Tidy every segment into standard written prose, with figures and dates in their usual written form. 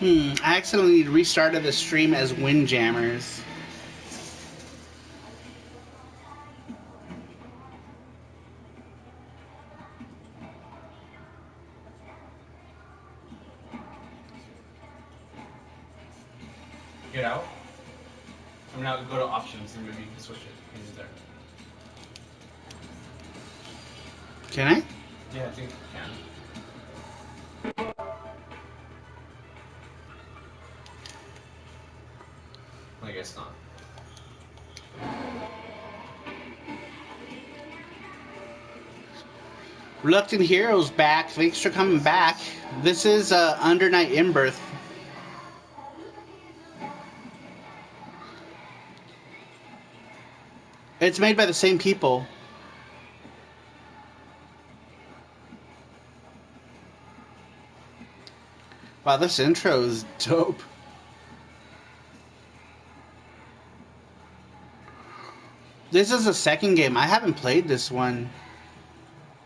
I accidentally restarted the stream as Windjammers. Get out. I'm gonna go to options and maybe you can switch it. It's there. Can I? Yeah, I think you can. I guess not. Reluctant Heroes back. Thanks for coming back. This is Under Night In-Birth. It's made by the same people. Wow, this intro is dope. This is the second game. I haven't played this one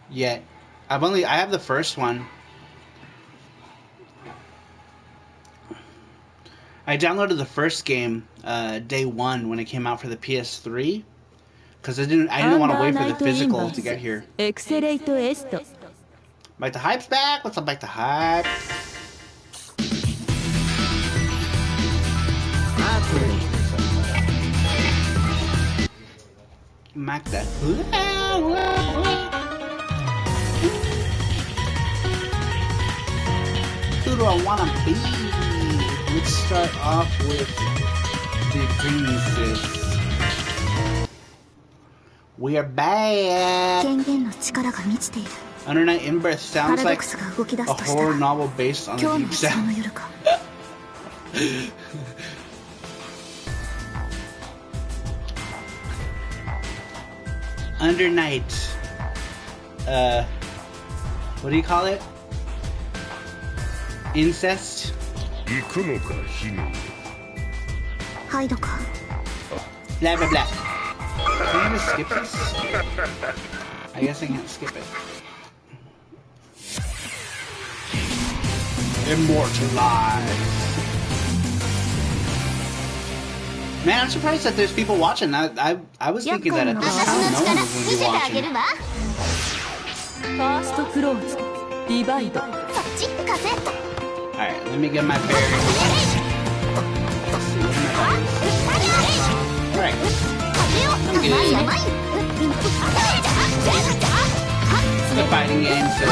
yet. I have the first one. I downloaded the first game day one when it came out for the PS3 because I didn't want to wait for the physical to get here. Mike the Hype's back. What's up, Mike the Hype? Mac that. Who do I want to be? Let's start off with the princess. We are back. Under Night In-Birth sounds like a horror novel based on a deep sound. Under Night. What do you call it? Incest? Blah blah blah. Can I just skip this? I guess I can't skip it. Immortalized. Man, I'm surprised that there's people watching. I was thinking that at this time no one was going to be watching. Alright, let me get my bearings. Let's see, what am I doing? Alright. I'm good. It's a fighting game, so...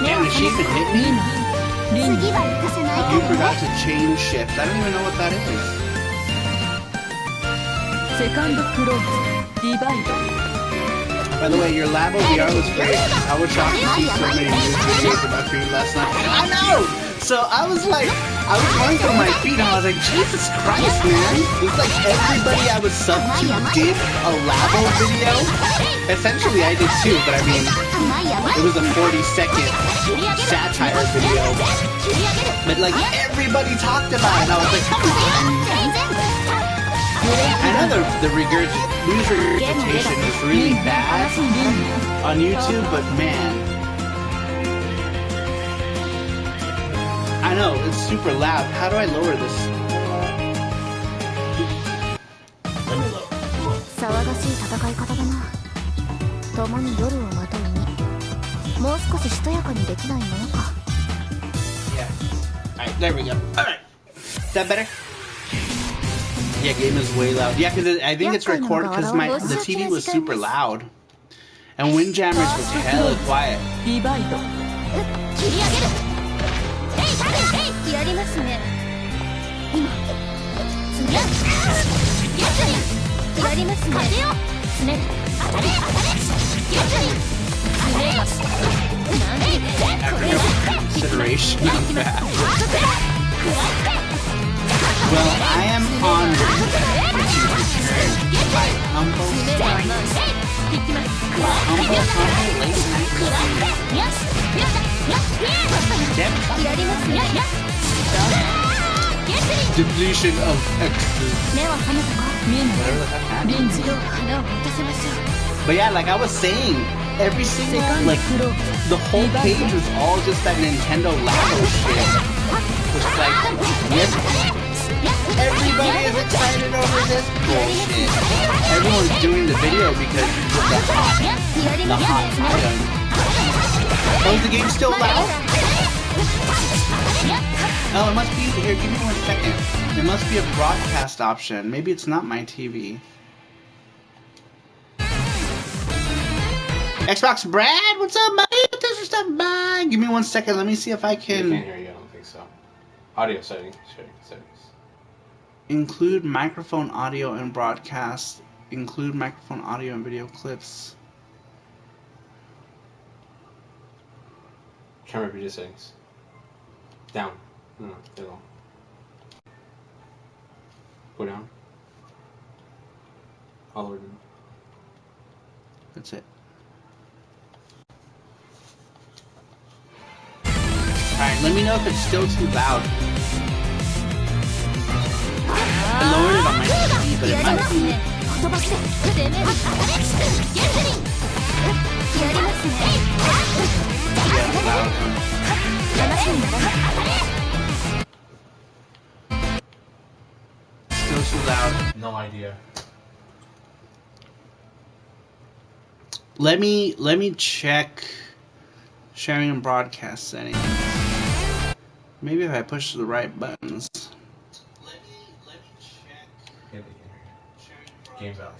Damn, did she even hit me? You forgot to change shift. I don't even know what that is. By the way, your Labo VR was great. I was shocked to see so many new videos about you last night. I know! So I was like, I was going through my feed and I was like, Jesus Christ, man. It's like everybody I was subbed to did a Labo video. Essentially, I did too, but I mean, it was a 40-second satire video. But like, everybody talked about it and I was like, come on. I know the news regurgitation is really bad on YouTube, but man, I know, it's super loud. How do I lower this? Yeah. Alright, there we go. Alright. Is that better? Yeah, game is way loud. Yeah, because I think it's recorded because the TV was super loud. And Windjammers was hella quiet. After no consideration of that. Well, I am honored to return my humble late night. Depletion of X. Whatever the heck happened. But yeah, like I was saying, every single, like, the whole page was all just that Nintendo Labo shit. Which is like, yes, everybody is excited over this bullshit. Everyone's doing the video because it's the hot item. Oh, is the game still loud? Oh, it must be, here, give me 1 second. There must be a broadcast option. Maybe it's not my TV. Xbox Brad, what's up, buddy? Thanks for stopping by. Give me 1 second. Let me see if I can. I can't hear you. I don't think so. Audio settings. Include microphone audio and broadcast. Include microphone audio and video clips. Camera video settings. Down. No, below. Go down. All the way down. That's it. Alright, let me know if it's still too loud. I lowered it on my TV, but it might be... Yeah, loud. Still too loud. No idea. Let me check sharing and broadcast settings. Maybe if I push the right buttons. Let me check. Game value.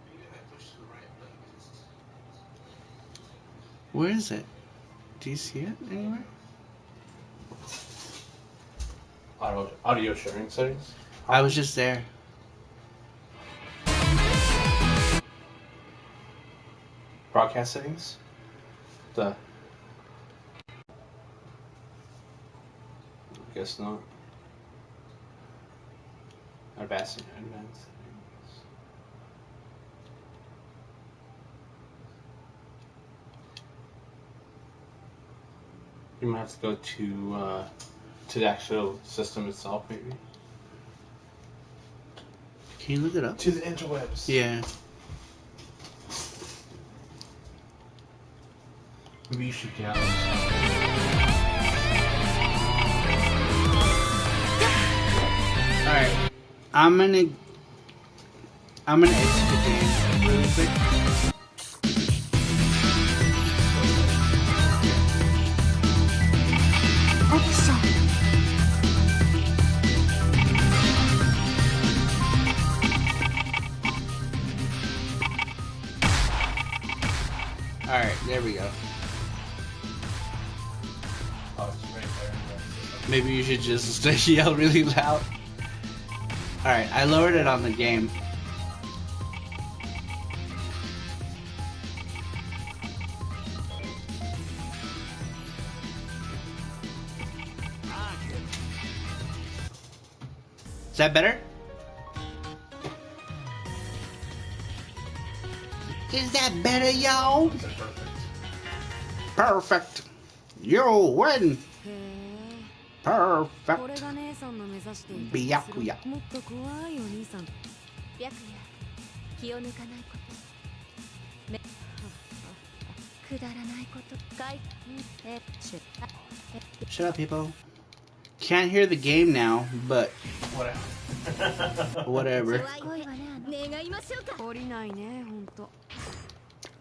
Maybe if I push the right buttons. Where is it? Do you see it anywhere? Audio sharing settings. I was just there. Broadcast settings. Guess not. Advanced settings. You might have to go to the actual system itself, maybe. Can you look it up? To the interwebs. Yeah. Maybe you should get out. Alright. I'm gonna exit the game really quick. Alright, there we go. Oh, it's right there. Maybe you should just yell really loud. Alright, I lowered it on the game. Is that better? Is that better, y'all? Is that perfect? Perfect. You win. Perfect. Byakuya. Shut up, people. Can't hear the game now, but whatever.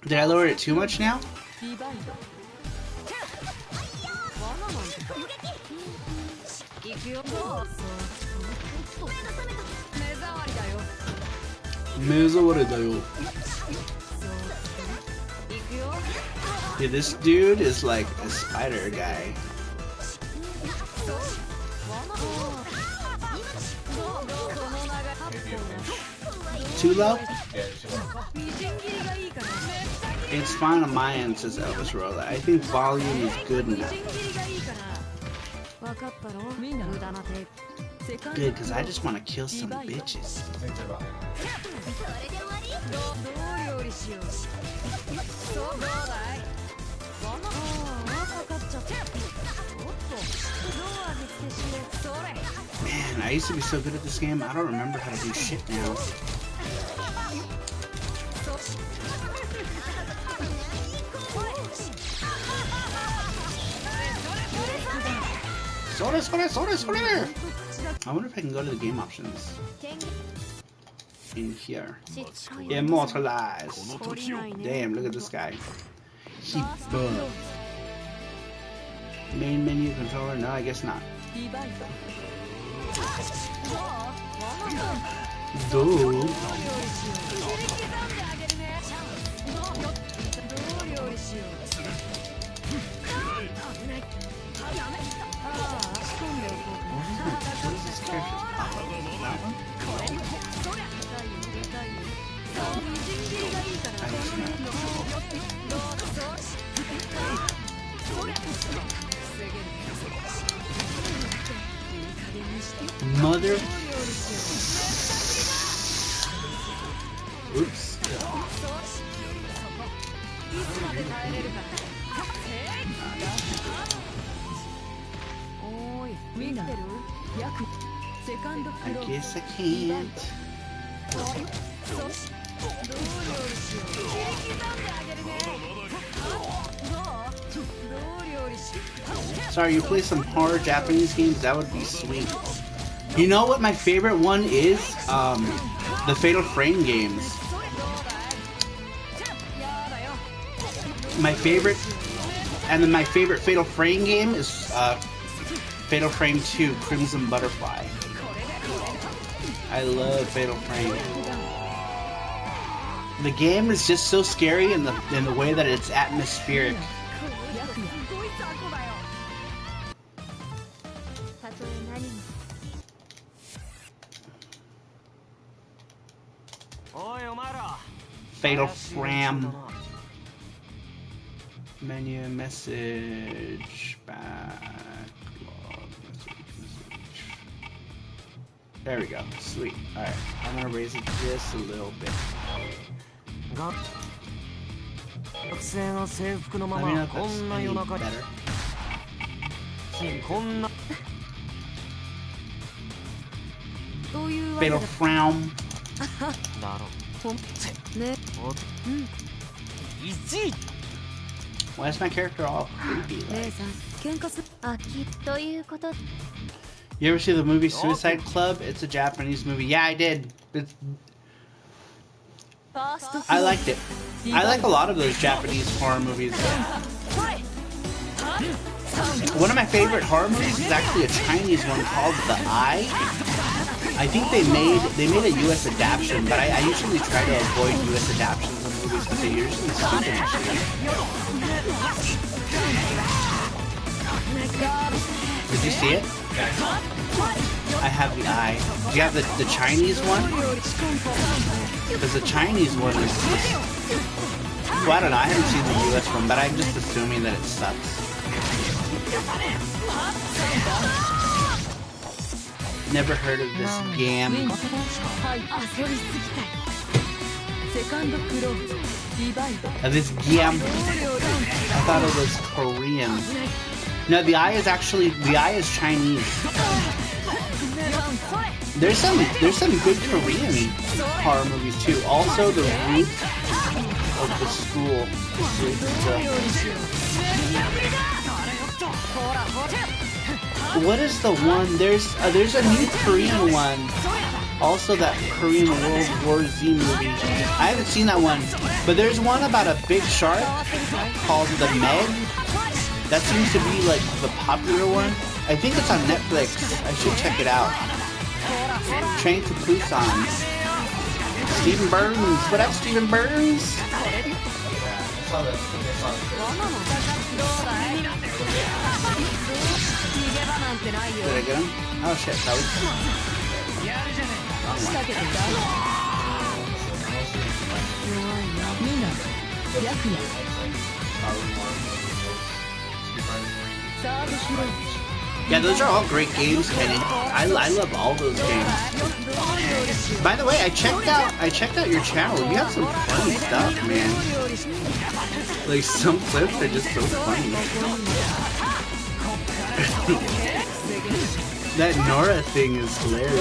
Did I lower it too much now? Yeah, this dude is like a spider guy. Too low? Yeah, too low. It's fine on my end, says Elvis Rolla. I think volume is good enough. Good, because I just want to kill some bitches. Man, I used to be so good at this game, I don't remember how to do shit now. Sore! I wonder if I can go to the game options. In here. Immortalize. Damn, look at this guy. He bugged. Main menu controller? No, I guess not. Dude. What is this character? That one? Mother. Oops. I guess I can't. Sorry, you play some hard Japanese games? That would be sweet. You know what my favorite one is? The Fatal Frame games. My favorite Fatal Frame game is Fatal Frame 2, Crimson Butterfly. I love Fatal Frame. The game is just so scary in the way that it's atmospheric. Fatal Frame. Menu, message, backlog, message. There we go. Sweet. Alright, I'm gonna raise it just a little bit. Let me know if that's any better. Fatal Frame. Why is my character all creepy like? You ever see the movie Suicide Club? It's a Japanese movie. Yeah, I did. I liked it. I like a lot of those Japanese horror movies. One of my favorite horror movies is actually a Chinese one called The Eye. I think they made a US adaptation, but I usually try to avoid US adaptations of movies because they're usually stupid and shit. Did you see it? I have The Eye. Do you have the Chinese one? Because the Chinese one is just... Well, I don't know. I haven't seen the US one, but I'm just assuming that it sucks. Never heard of this game. This game. I thought it was Korean. No, The Eye is Chinese. There's some good Korean horror movies too. Also, The Roof of the School. What is the one? There's a new Korean one. Also, that Korean World War Z movie. I haven't seen that one, but there's one about a big shark called The Meg. That seems to be like the popular one. I think it's on Netflix. I should check it out. Train to Busan. Stephen Burns. What up, Stephen Burns? Did I get him? Oh shit, that was... Yeah, those are all great games, Kenny. I love all those games. By the way, I checked out your channel. You have some funny stuff, man. Like some clips are just so funny. That Nora thing is hilarious.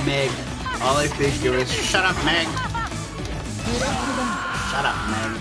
Meg. All I think is, shut up, Meg. Shut up, Meg.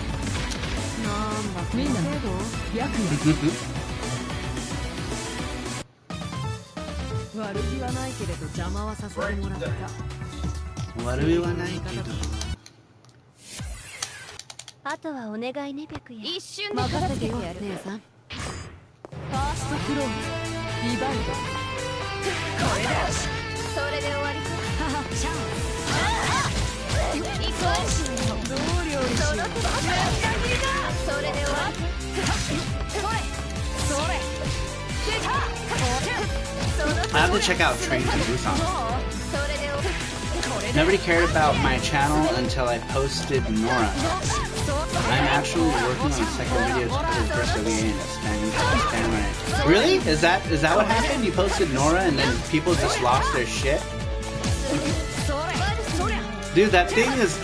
I have to check out Train to Busan. Nobody cared about my channel until I posted Nora. I'm actually working on a second video to put his first OVA in Spanish. Really? Is that what happened? You posted Nora and then people just lost their shit? Dude, that thing is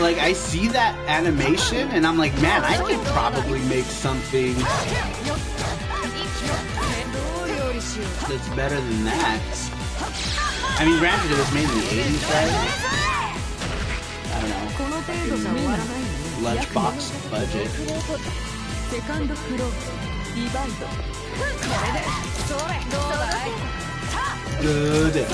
like, I see that animation and I'm like, man, I could probably make something that's better than that. I mean, granted, it was made in the 80s, right? I don't know. Lunchbox budget. Good.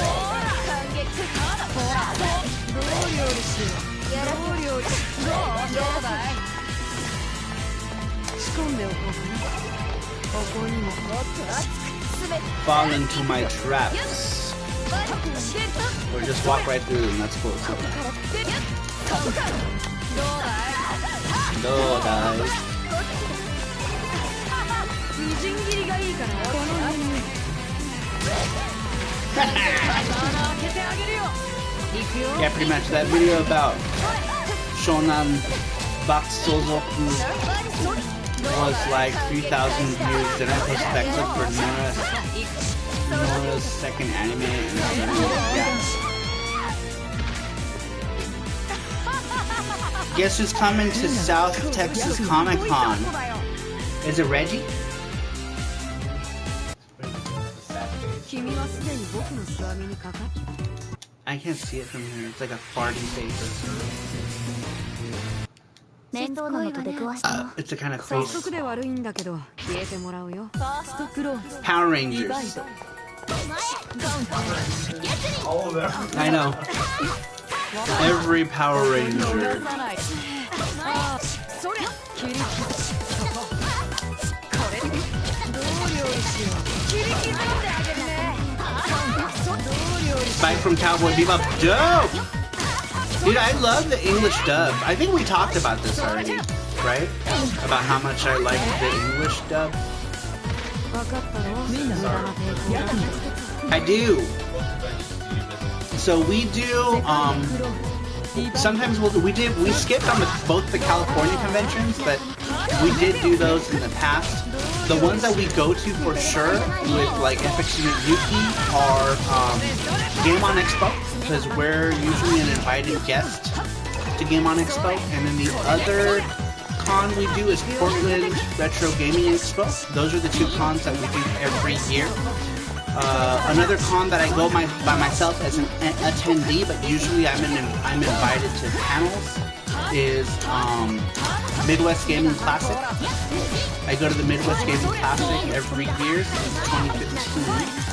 Fall into my traps. Or just walk right through them, that's cool. No, guys. Yeah, pretty much that video about Shonan Baksozoku was like 3,000 views. Then I posted that clip for Nora's second anime, and yeah. Guess who's coming to South Texas Comic Con? Is it Reggie? I can't see it from here. It's like a farting face. It's a kind of face. Power Rangers. I know. Every Power Ranger. Spike from Cowboy Bebop. Dope! Dude, I love the English dub. I think we talked about this already, right? About how much I like the English dub. I do. So we do, sometimes we skipped on both the California conventions, but we did do those in the past. The ones that we go to for sure with like FX Yuki are Game On Expo, because we're usually an invited guest to Game On Expo, and then the other con we do is Portland Retro Gaming Expo. Those are the two cons that we do every year. Another con that I go by myself as an attendee, but usually I'm invited to panels, is Midwest Gaming Classic. I go to the Midwest Gaming Classic every year since 2015.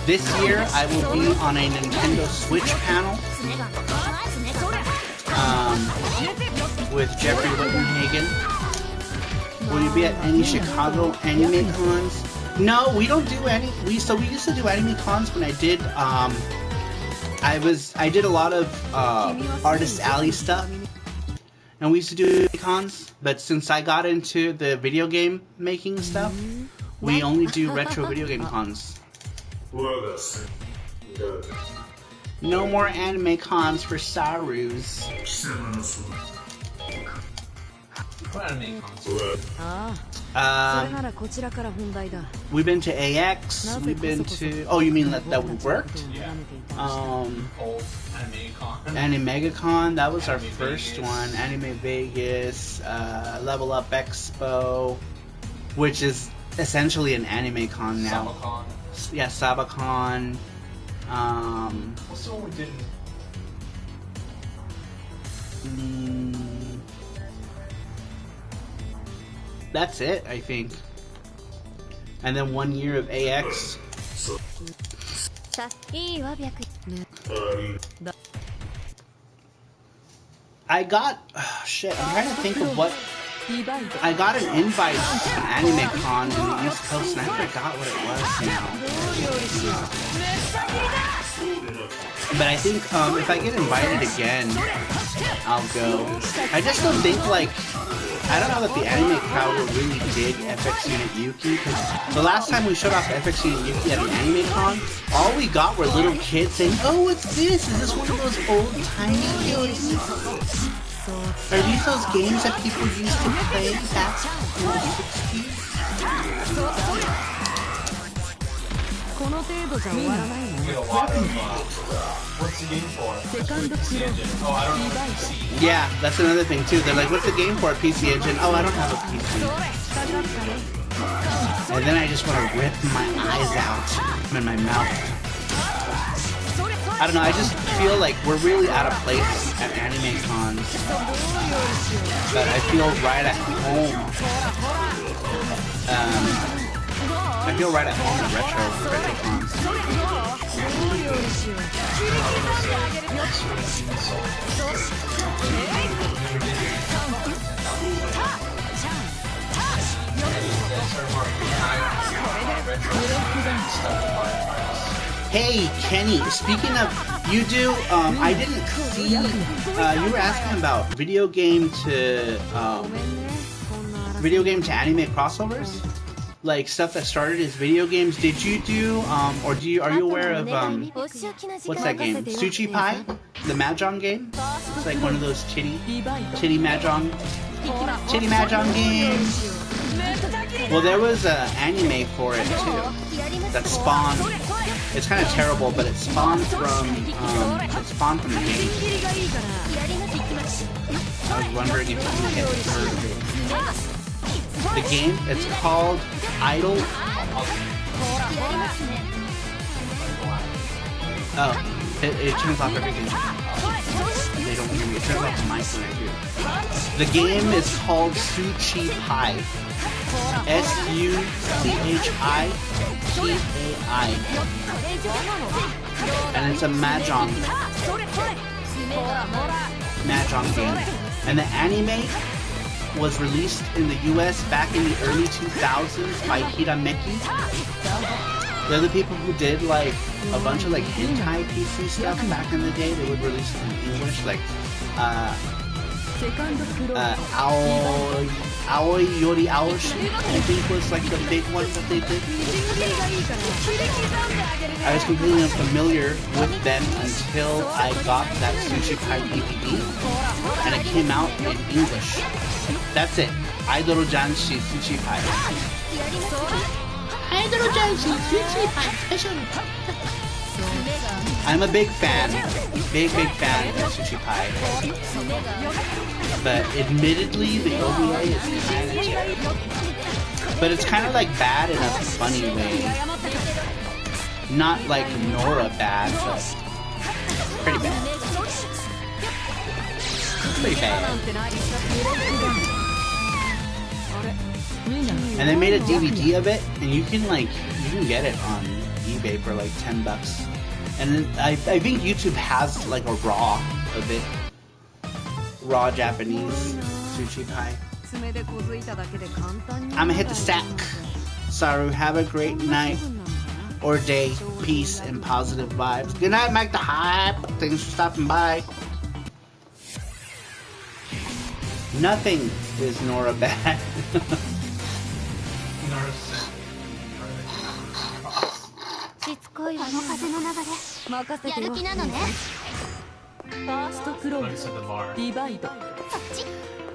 This year I will be on a Nintendo Switch panel with Jeffrey Wittenhagen. Will you be at any Chicago anime cons? No, we don't do any. We used to do anime cons when I did. I did a lot of Artist Alley stuff, and we used to do cons. But since I got into the video game making stuff, we only do retro video game cons. No more anime cons for Sarus. What anime cons? We've been to AX. We've been to. Oh, you mean that we worked? Yeah. Old anime con. Anime MegaCon. That was our first one. Anime Vegas. Level Up Expo, which is essentially an anime con now. Sabacon. Yeah, Sabacon. What's the one we did? That's it, I think. And then 1 year of AX. I got shit. I'm trying to think of what. I got an invite to AnimeCon in the East Coast, and I forgot what it was now. But I think if I get invited again, I'll go. I just don't think I don't know that the anime crowd will really dig FX Unit Yuki, because the last time we showed off FX Unit Yuki at an anime con, all we got were little kids saying, "Oh, what's this? Is this one of those old tiny games? Are these those games that people used to play back in the 60s?" We get a lot of, what's the game for? PC Engine. Oh, I don't know what PC. Yeah, that's another thing too. They're like, "What's the game for?" PC Engine. Oh, I don't have a PC. And then I just want to rip my eyes out and my mouth. I don't know, I just feel like we're really out of place at anime cons. But I feel right at home. I feel right at home at retro cons. Hey Kenny, speaking of you do, I didn't see. You were asking about video game to anime crossovers, like stuff that started as video games. Did you do, or do you? Are you aware of what's that game? Sushi Pie, the mahjong game. It's like one of those titty mahjong games. Well, there was an anime for it too that spawned. It's kind of terrible, but it spawned from the game. I was wondering if you had heard of it. The game, it's called Idol. Oh, it turns off everything. They don't hear me. It turns off the mic when I do. The game is called Sushi Pie. SUCHIPAI. And it's a mahjong game. And the anime was released in the US back in the early 2000s by Hirameki. They're the people who did like a bunch of like hentai PC stuff back in the day. They would release it in English, like Aoi Yori Aoshi, I think was like the big one that they did. I was completely unfamiliar with them until I got that Sushi Pie DVD, and it came out in English. That's it. Idol Janshi Sushi Pie. Idol Janshi Sushi Pie special. I'm a big fan. Big fan of Sushi Pie. But admittedly, the OVA is kind of terrible. But it's kind of like bad in a funny way. Not like Nora bad, but pretty bad. Pretty bad. And they made a DVD of it, and you can get it on eBay for like $10. And then I think YouTube has like a raw of it. Raw Japanese Sushi Pie. I'ma hit the sack. Saru, have a great night or day. Peace and positive vibes. Good night, Mike the Hype. Thanks for stopping by. Nothing is Nora bad.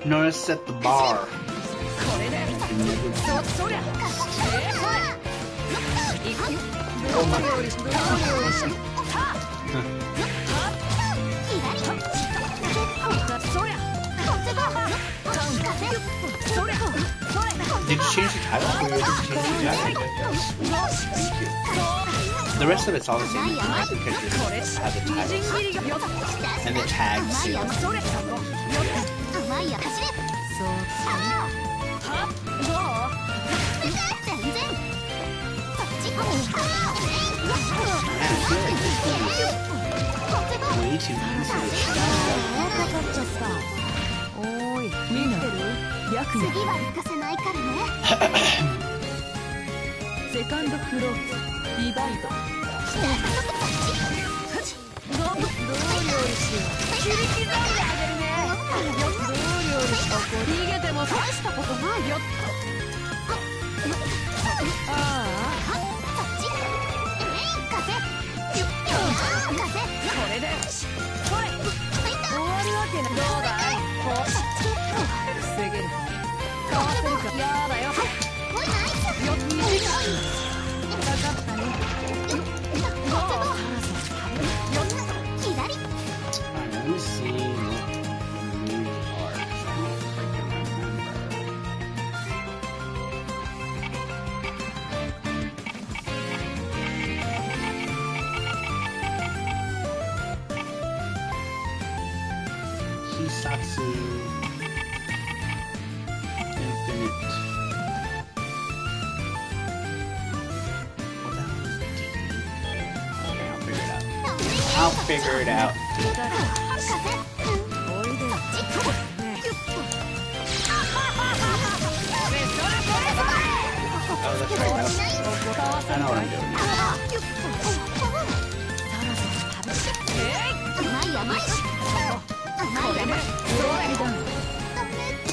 Nora set the bar. Oh my God. Did you change the title? Or did you change the title? Thank you. The rest of it's all the same. The pictures have the titles and the tags too. Way too easy to I'll figure it out. Oh, that's right. I know what I'm doing.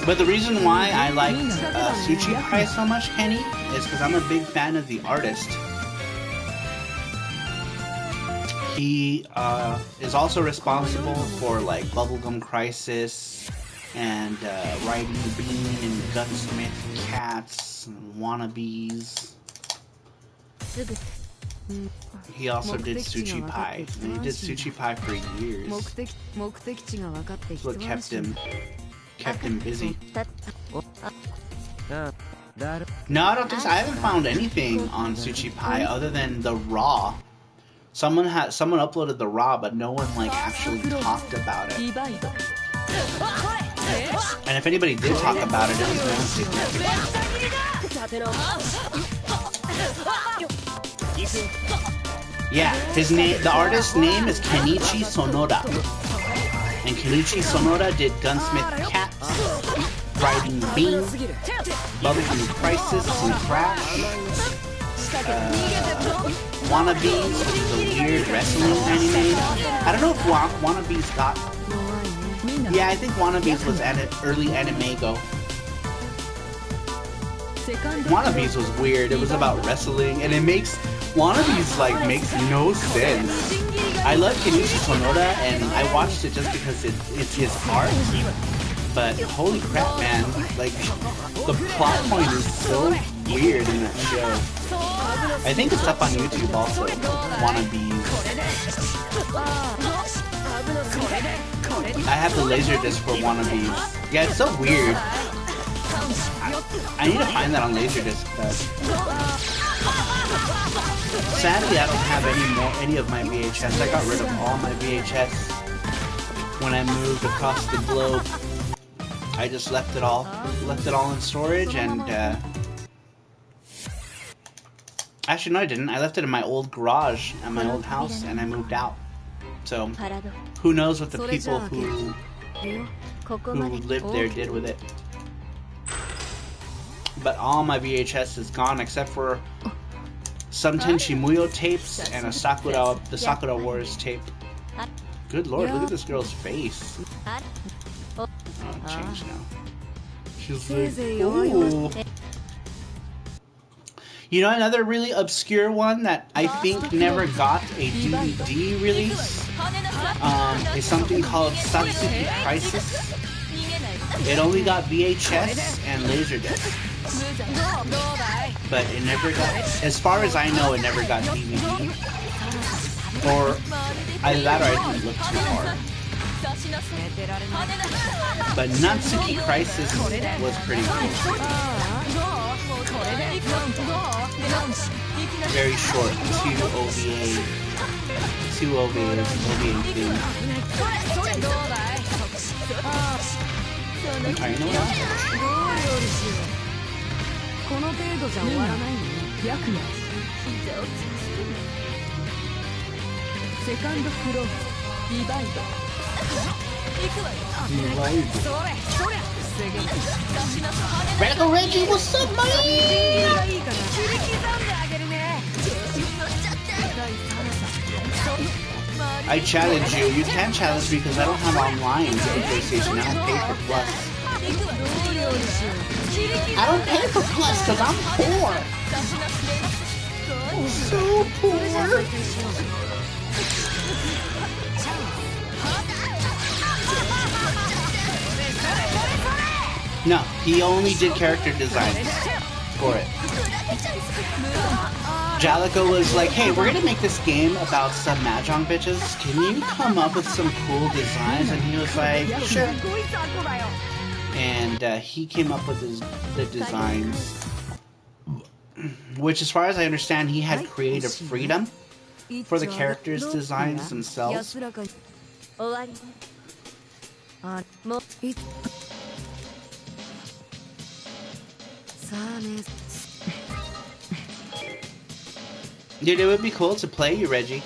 But the reason why I like Sushi Pie so much, Kenny, is because I'm a big fan of the artist. He is also responsible for like Bubblegum Crisis and Riding Bean and Gunsmith Cats and Wannabes. He also did Sushi Pie. And he did Sushi Pie for years. That's what kept him busy. No, I don't think so. I haven't found anything on Sushi Pie other than the raw. Someone uploaded the raw, but no one like actually talked about it. And if anybody did talk about it, it was non-significant. Yeah, his name, the artist's name is Kenichi Sonoda, and Kenichi Sonoda did Gunsmith Cats, Riding Bean, Bubblegum Crisis, and Crash. Wannabes, which is a weird wrestling anime. I don't know if Wannabes got... Yeah, I think Wannabes was early Animego. Wannabes was weird. It was about wrestling, and it makes... Wannabes, like, makes no sense. I love Kenichi Sonoda, and I watched it just because it's his art. But holy crap, man. Like, the plot point is so weird in that show. I think it's up on YouTube also. Wannabes. I have the Laserdisc for Wannabes. Yeah, it's so weird. I need to find that on Laserdisc, but... Sadly, I don't have any of my VHS. I got rid of all my VHS when I moved across the globe. I just left it all in storage, and actually no, I didn't. I left it in my old garage at my old house, and I moved out. So who knows what the people who lived there did with it. But all my VHS is gone except for some Tenchimuyo tapes and the Sakura Wars tape. Good lord, look at this girl's face. Oh, it changed now. She's like, ooh. You know, another really obscure one that I think never got a DVD release is something called Satsuki Crisis. It only got VHS and Laserdisc. But it never got, as far as I know, it never got DVD. Or either that or I didn't look too hard. But Natsuki Crisis was pretty cool. Very short, two OVA things. Alright, you know what? Radical Reggie, what's up, man? I challenge you. You can't challenge me because I don't have online for PlayStation. I don't pay for Plus. I don't pay for Plus because I'm poor. I'm so poor. No, he only did character designs for it. Jalico was like, hey, we're gonna make this game about some mahjong bitches. Can you come up with some cool designs? And he was like, sure. And he came up with the designs, which, as far as I understand, he had creative freedom for the characters' designs themselves. Dude, it would be cool to play you, Reggie.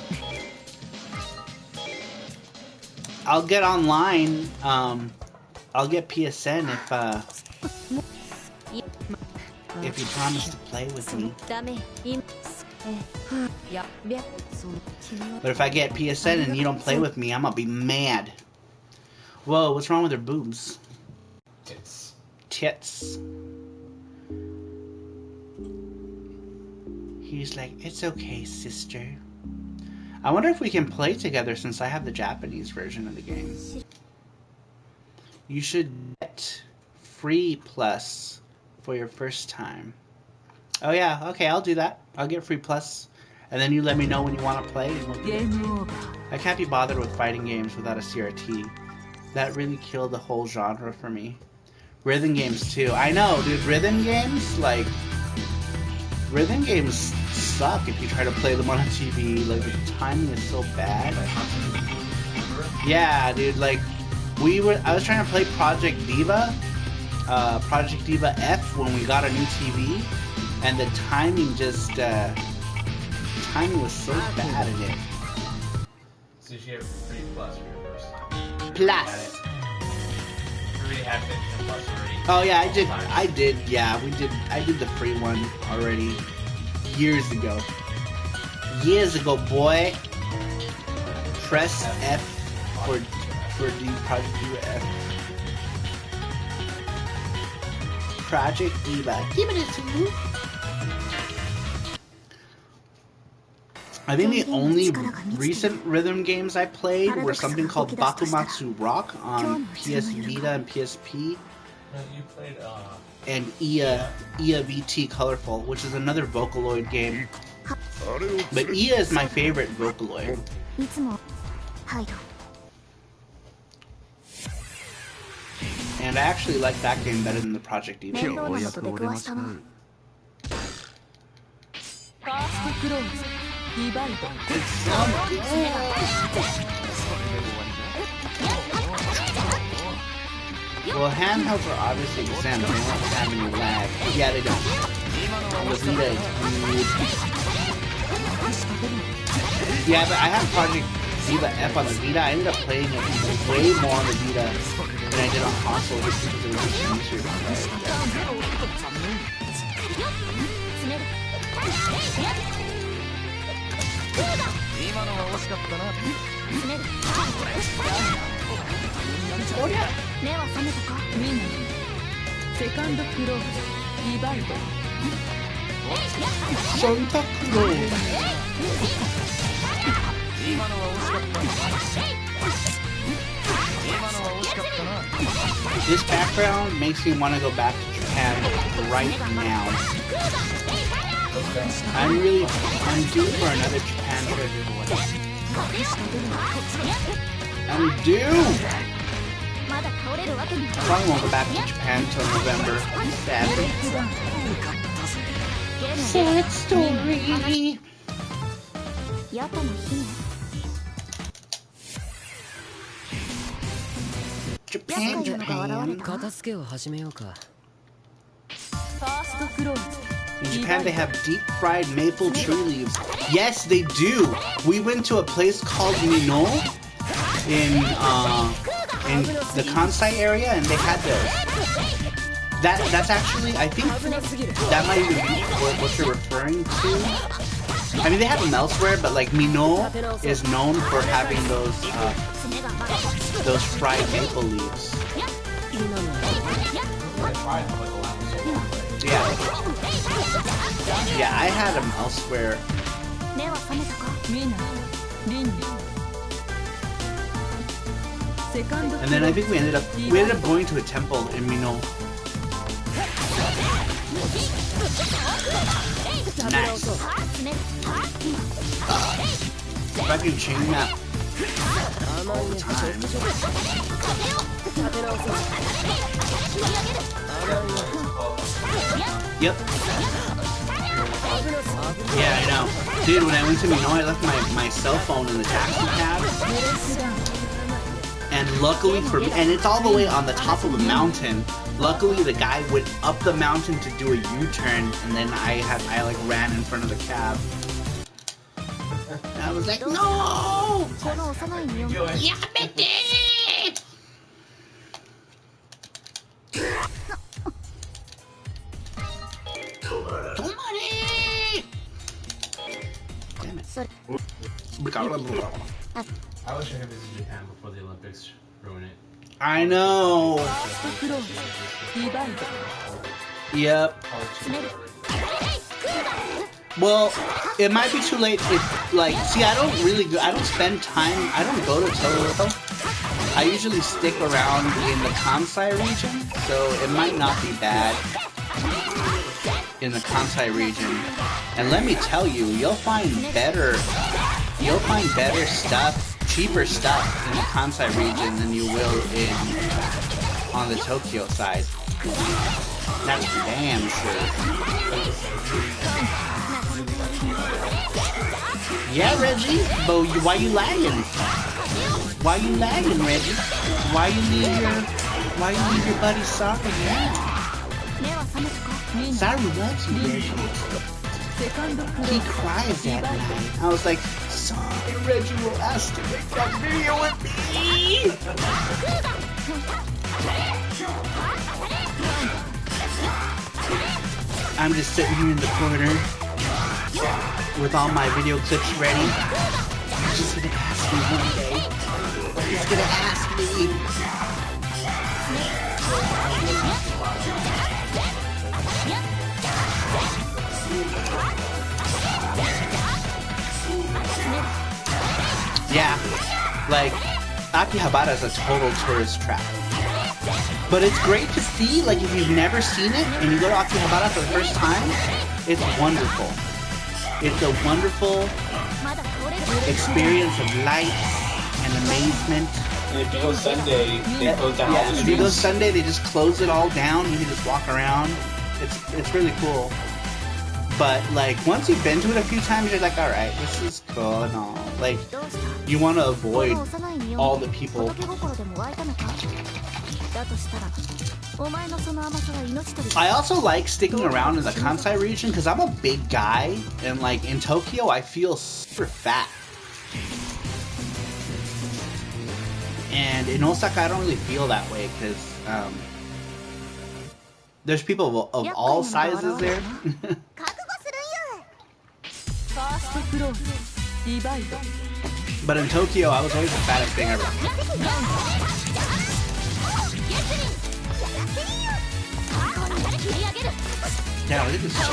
I'll get online. I'll get PSN if you promise to play with me. But if I get PSN and you don't play with me, I'm gonna be mad. Whoa, what's wrong with her boobs? Tits. Tits. He's like, it's okay, sister. I wonder if we can play together since I have the Japanese version of the game. You should get free Plus for your first time. Oh yeah, okay, I'll do that. I'll get free Plus. And then you let me know when you want to play. And we'll do it. I can't be bothered with fighting games without a CRT. That really killed the whole genre for me. Rhythm games too. I know, dude, rhythm games, like... Rhythm games suck if you try to play them on a TV. Like, the timing is so bad. Yeah, dude, like, I was trying to play Project Diva F when we got a new TV, and the timing just, timing was so bad in it. So you should have free Plus for your first time. Plus! You already have it in Plus already. Oh yeah, I did, yeah, I did the free one already, years ago. Years ago, boy. Press F for Project Diva F. Project Diva. Give it to you. I think the only recent rhythm games I played were something called Bakumatsu Rock on PS Vita and PSP. You played, and Ia VT Colorful, which is another Vocaloid game. But Ia is my favorite Vocaloid. And I actually like that game better than the Project Diva game. It's so good. Well, handhelds are obviously exempt. They don't have any lag. Yeah, they don't. The Vita is huge. Yeah, but I have Project Diva F on the Vita. I ended up playing it way more on the Vita than I did on console just because it was just easier to play. Santa Claus. This background makes me want to go back to Japan right now. I'm due for another Japan trip. I'm due! I probably won't go back to Japan until November. Sadly. Sad story! Japan. In Japan, they have deep-fried maple tree leaves. Yes, they do. We went to a place called Mino in the Kansai area, and they had those. That's actually, I think, that might even be what you're referring to. I mean, they have them elsewhere, but like Mino is known for having those fried maple leaves. Yeah. Yeah, I had them elsewhere. And then I think we ended up going to a temple in Mino. Nice. If I can chain that all the time. Yep. Yeah, I know. Dude, when I went to Mino, I left my cell phone in the taxi cab. And luckily for me, and it's all the way on the top of a mountain. Luckily, the guy went up the mountain to do a U-turn, and then I like ran in front of the cab. And I was like, no! Yamete! Damn it. I wish I could visit Japan before the Olympics ruin it. I know. Yep. Well, it might be too late if, like, see, I don't spend time, I don't go to Tokyo. I usually stick around in the Kansai region, so it might not be bad in the Kansai region. And let me tell you, you'll find better stuff, cheaper stuff in the Kansai region than you will on the Tokyo side. That's for damn sure. Yeah, Reggie, but why you lagging? Why you lagging, Reggie? Why you leave your buddy Saru now? Saru loves you, Reggie. He cries at night. I was like, sorry, Reggie will ask to make that video with me. I'm just sitting here in the corner with all my video clips ready. He's just gonna ask me one day. He's gonna ask me. Yeah, like, Akihabara is a total tourist trap. But it's great to see, like, if you've never seen it and you go to Akihabara for the first time, it's wonderful. It's a wonderful experience of light and amazement. And if you go Sunday, they close down all the streets. If you go Sunday, they just close it all down. You can just walk around. It's really cool. But, like, once you've been to it a few times, you're like, alright, this is cool and all. Like, you want to avoid all the people. I also like sticking around in the Kansai region because I'm a big guy. And, like, in Tokyo, I feel super fat. And in Osaka, I don't really feel that way because, there's people of all sizes there. But in Tokyo, I was always the fattest thing ever. Yeah, look at this shit.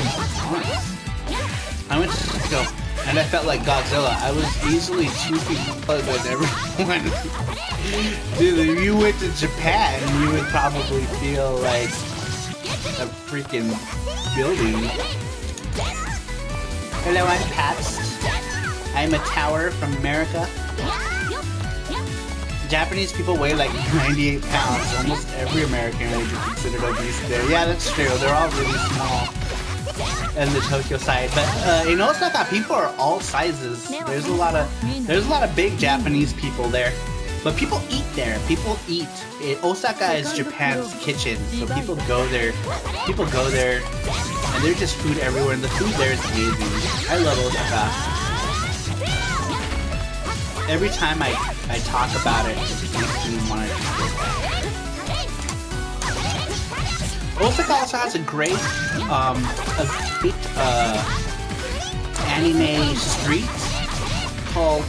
I went to Tokyo And I felt like Godzilla. I was easily 2 feet taller than everyone. Dude, if you went to Japan, you would probably feel like a freaking building. Hello, I'm Pats. I'm a tower from America. Japanese people weigh like 98 pounds. Almost every American would be considered obese there. Yeah, that's true. They're all really small. And the Tokyo side, but in Osaka, people are all sizes. There's a lot of big Japanese people there, but people eat there. People eat. Osaka is Japan's kitchen, so people go there. And there's just food everywhere, and the food there is amazing. I love Osaka. Every time I talk about it, it just makes me want to. Osaka also has a great anime street called,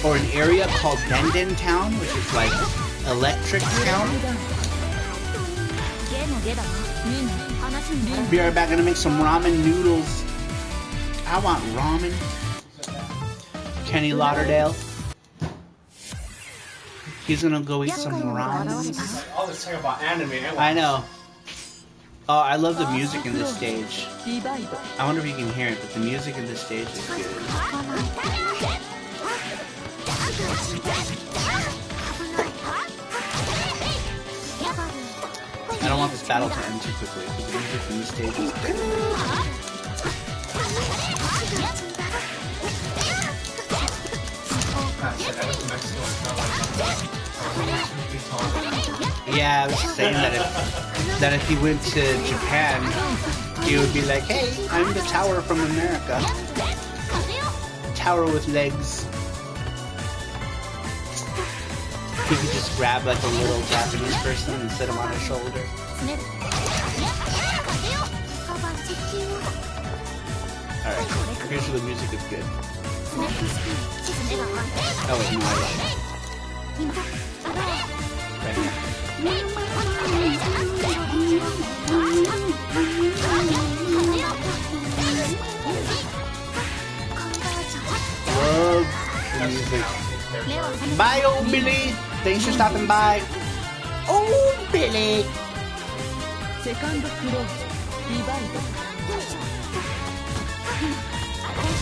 or an area called Denden Town, which is like Electric Town. Be right back, gonna make some ramen noodles. I want ramen. Kenny Lauderdale. He's gonna go eat some ramen. All this talk about anime. I know. Oh, I love the music in this stage. I wonder if you can hear it, but the music in this stage is good. I don't want this battle to end too quickly, but the music in this stage is good. Yeah, I was saying that if he went to Japan, he would be like, hey, I'm the tower from America. Tower with legs. He could just grab like a little Japanese person and sit him on his shoulder. Alright, here's where the music is good. Oh wait, no, I lied. Right here. Love the music. Bye, old Billy! Thanks for stopping by. Oh, Billy!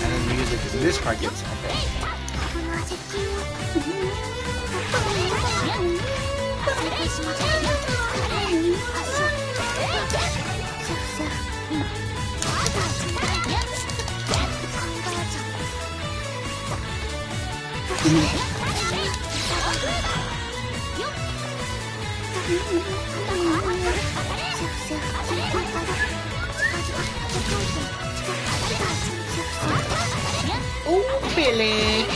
And then the music, this part gets epic. Oh, Billy!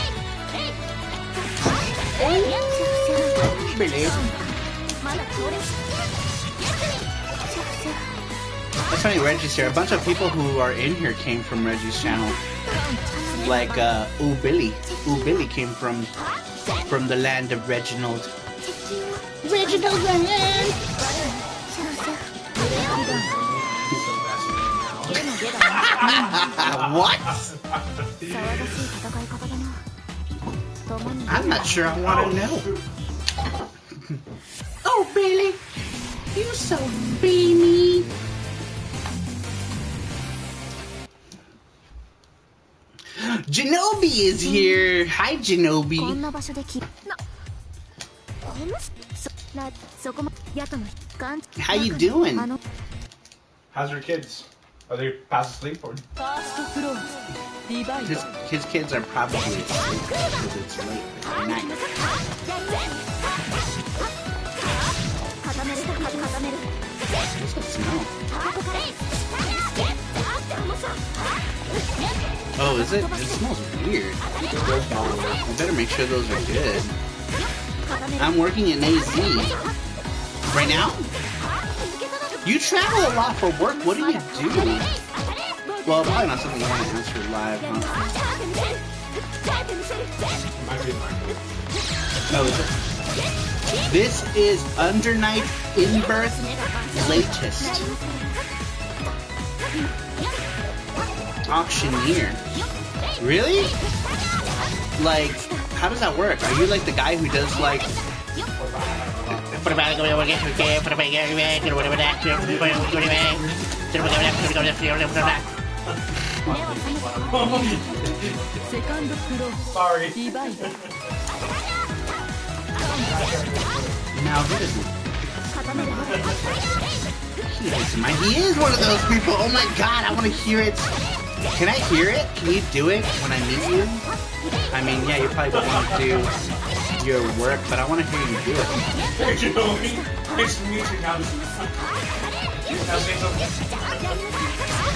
Oh, Billy! That's funny, Reggie's here. A bunch of people who are in here came from Reggie's channel. Like, Ooh Billy. Ooh Billy came from the land of Reginald. Reginald land! What? I'm not sure I want to know. Oh, Billy, you're so beamy. Genobi is here. Hi, Genobi. How you doing? How's your kids? Are they fast asleep or? His kids are probably asleep because it's late at night. What's that smell? Oh, is it? It smells weird. You better make sure those are good. I'm working in AZ. Right now? You travel a lot for work. What do you do? Well, probably not something you want to answer live, huh? Oh, is it? This is Undernight In-Birth Latest. auctioneer. Really? Like, how does that work? Are you like the guy who does like... Sorry. Now who doesn't? He is one of those people. Oh my god, I want to hear it. Can I hear it? Can you do it when I meet you? I mean, yeah, you probably don't want to do your work, but I want to hear you do it. Nice to meet you. Now say something.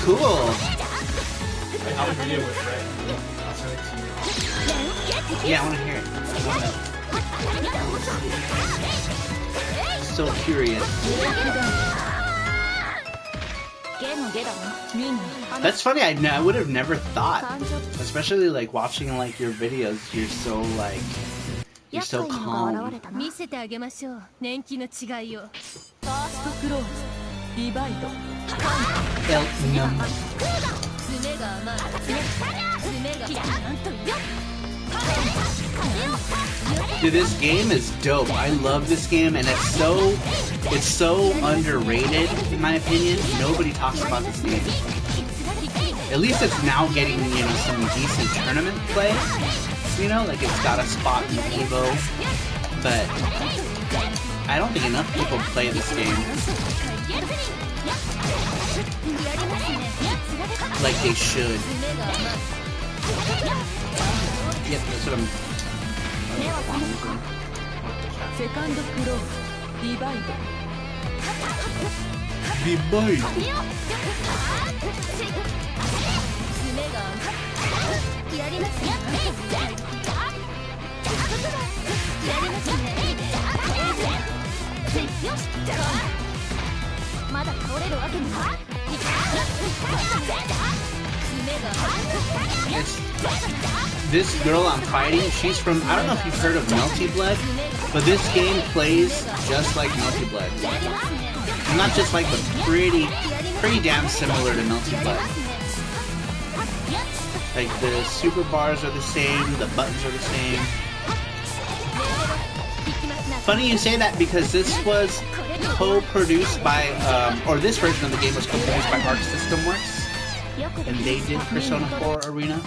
Cool. How the video was, right? I'll send it to you. Yeah, I want to hear it. So curious. That's funny. I would have never thought, especially like watching like your videos. You're so like, you're so calm. Dude, this game is dope. I love this game, and it's so underrated in my opinion. Nobody talks about this game. At least it's now getting, you know, some decent tournament play. You know, like it's got a spot in Evo, but I don't think enough people play this game like they should. Yep, that's what I'm... This girl I'm fighting, she's from, I don't know if you've heard of Melty Blood, but this game plays just like Melty Blood. Not just like, but pretty damn similar to Melty Blood. Like the super bars are the same, the buttons are the same. Funny you say that because this was co-produced by, or this version of the game was co-produced by Arc System Works, and they did Persona 4 Arena.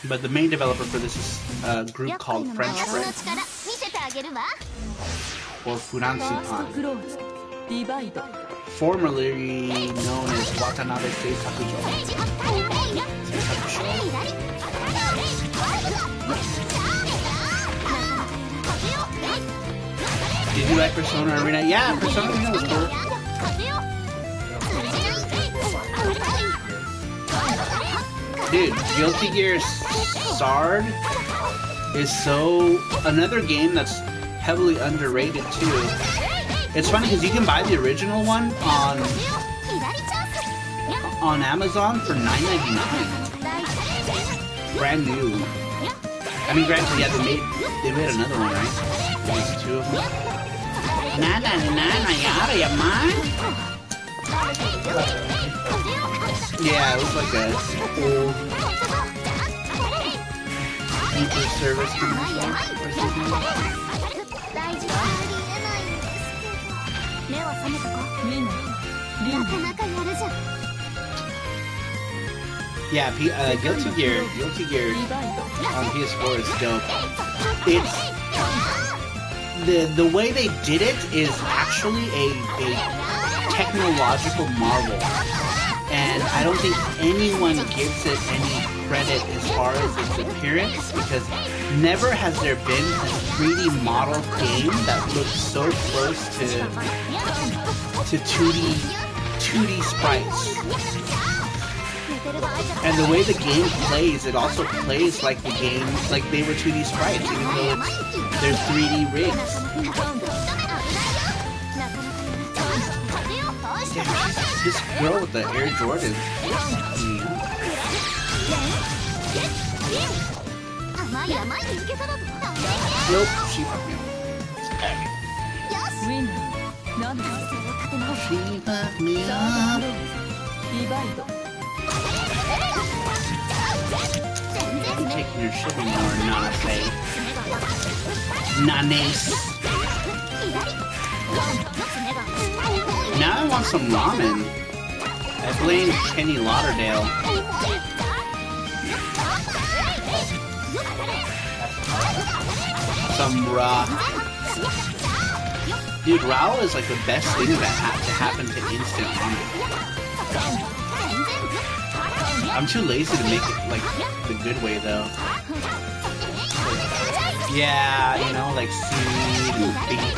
But the main developer for this is a group called French Bread, or Furansupan, formerly known as Watanabe Seisakujo. Did you like Persona Arena? Yeah, Persona Arena was cool. Dude, Guilty Gear Sard is another game that's heavily underrated too. It's funny because you can buy the original one on Amazon for $9.99. Brand new. I mean, granted, yeah, they made another one, right? There's two of them. $9.99, out of your mind? Yeah, it was like a old user service commercial or something. Yeah, Guilty Gear on PS4 is dope. It's the way they did it is actually a technological marvel, and I don't think anyone gives it any credit as far as its appearance, because never has there been a 3D model game that looks so close to 2D sprites. And the way the game plays, it also plays like the game, like they were 2D sprites, even though they're 3D rigs. Yeah, this girl with the Air Jordan. Nope, she fucked me up. She fucked me up. should be more Nanase. Nanes. Now I want some ramen. I blame Kenny Lauderdale. Some raw. Dude, raw is like the best thing that had to happen to instant ramen. I'm too lazy to make it like the good way though. Yeah, you know, like seed and beef.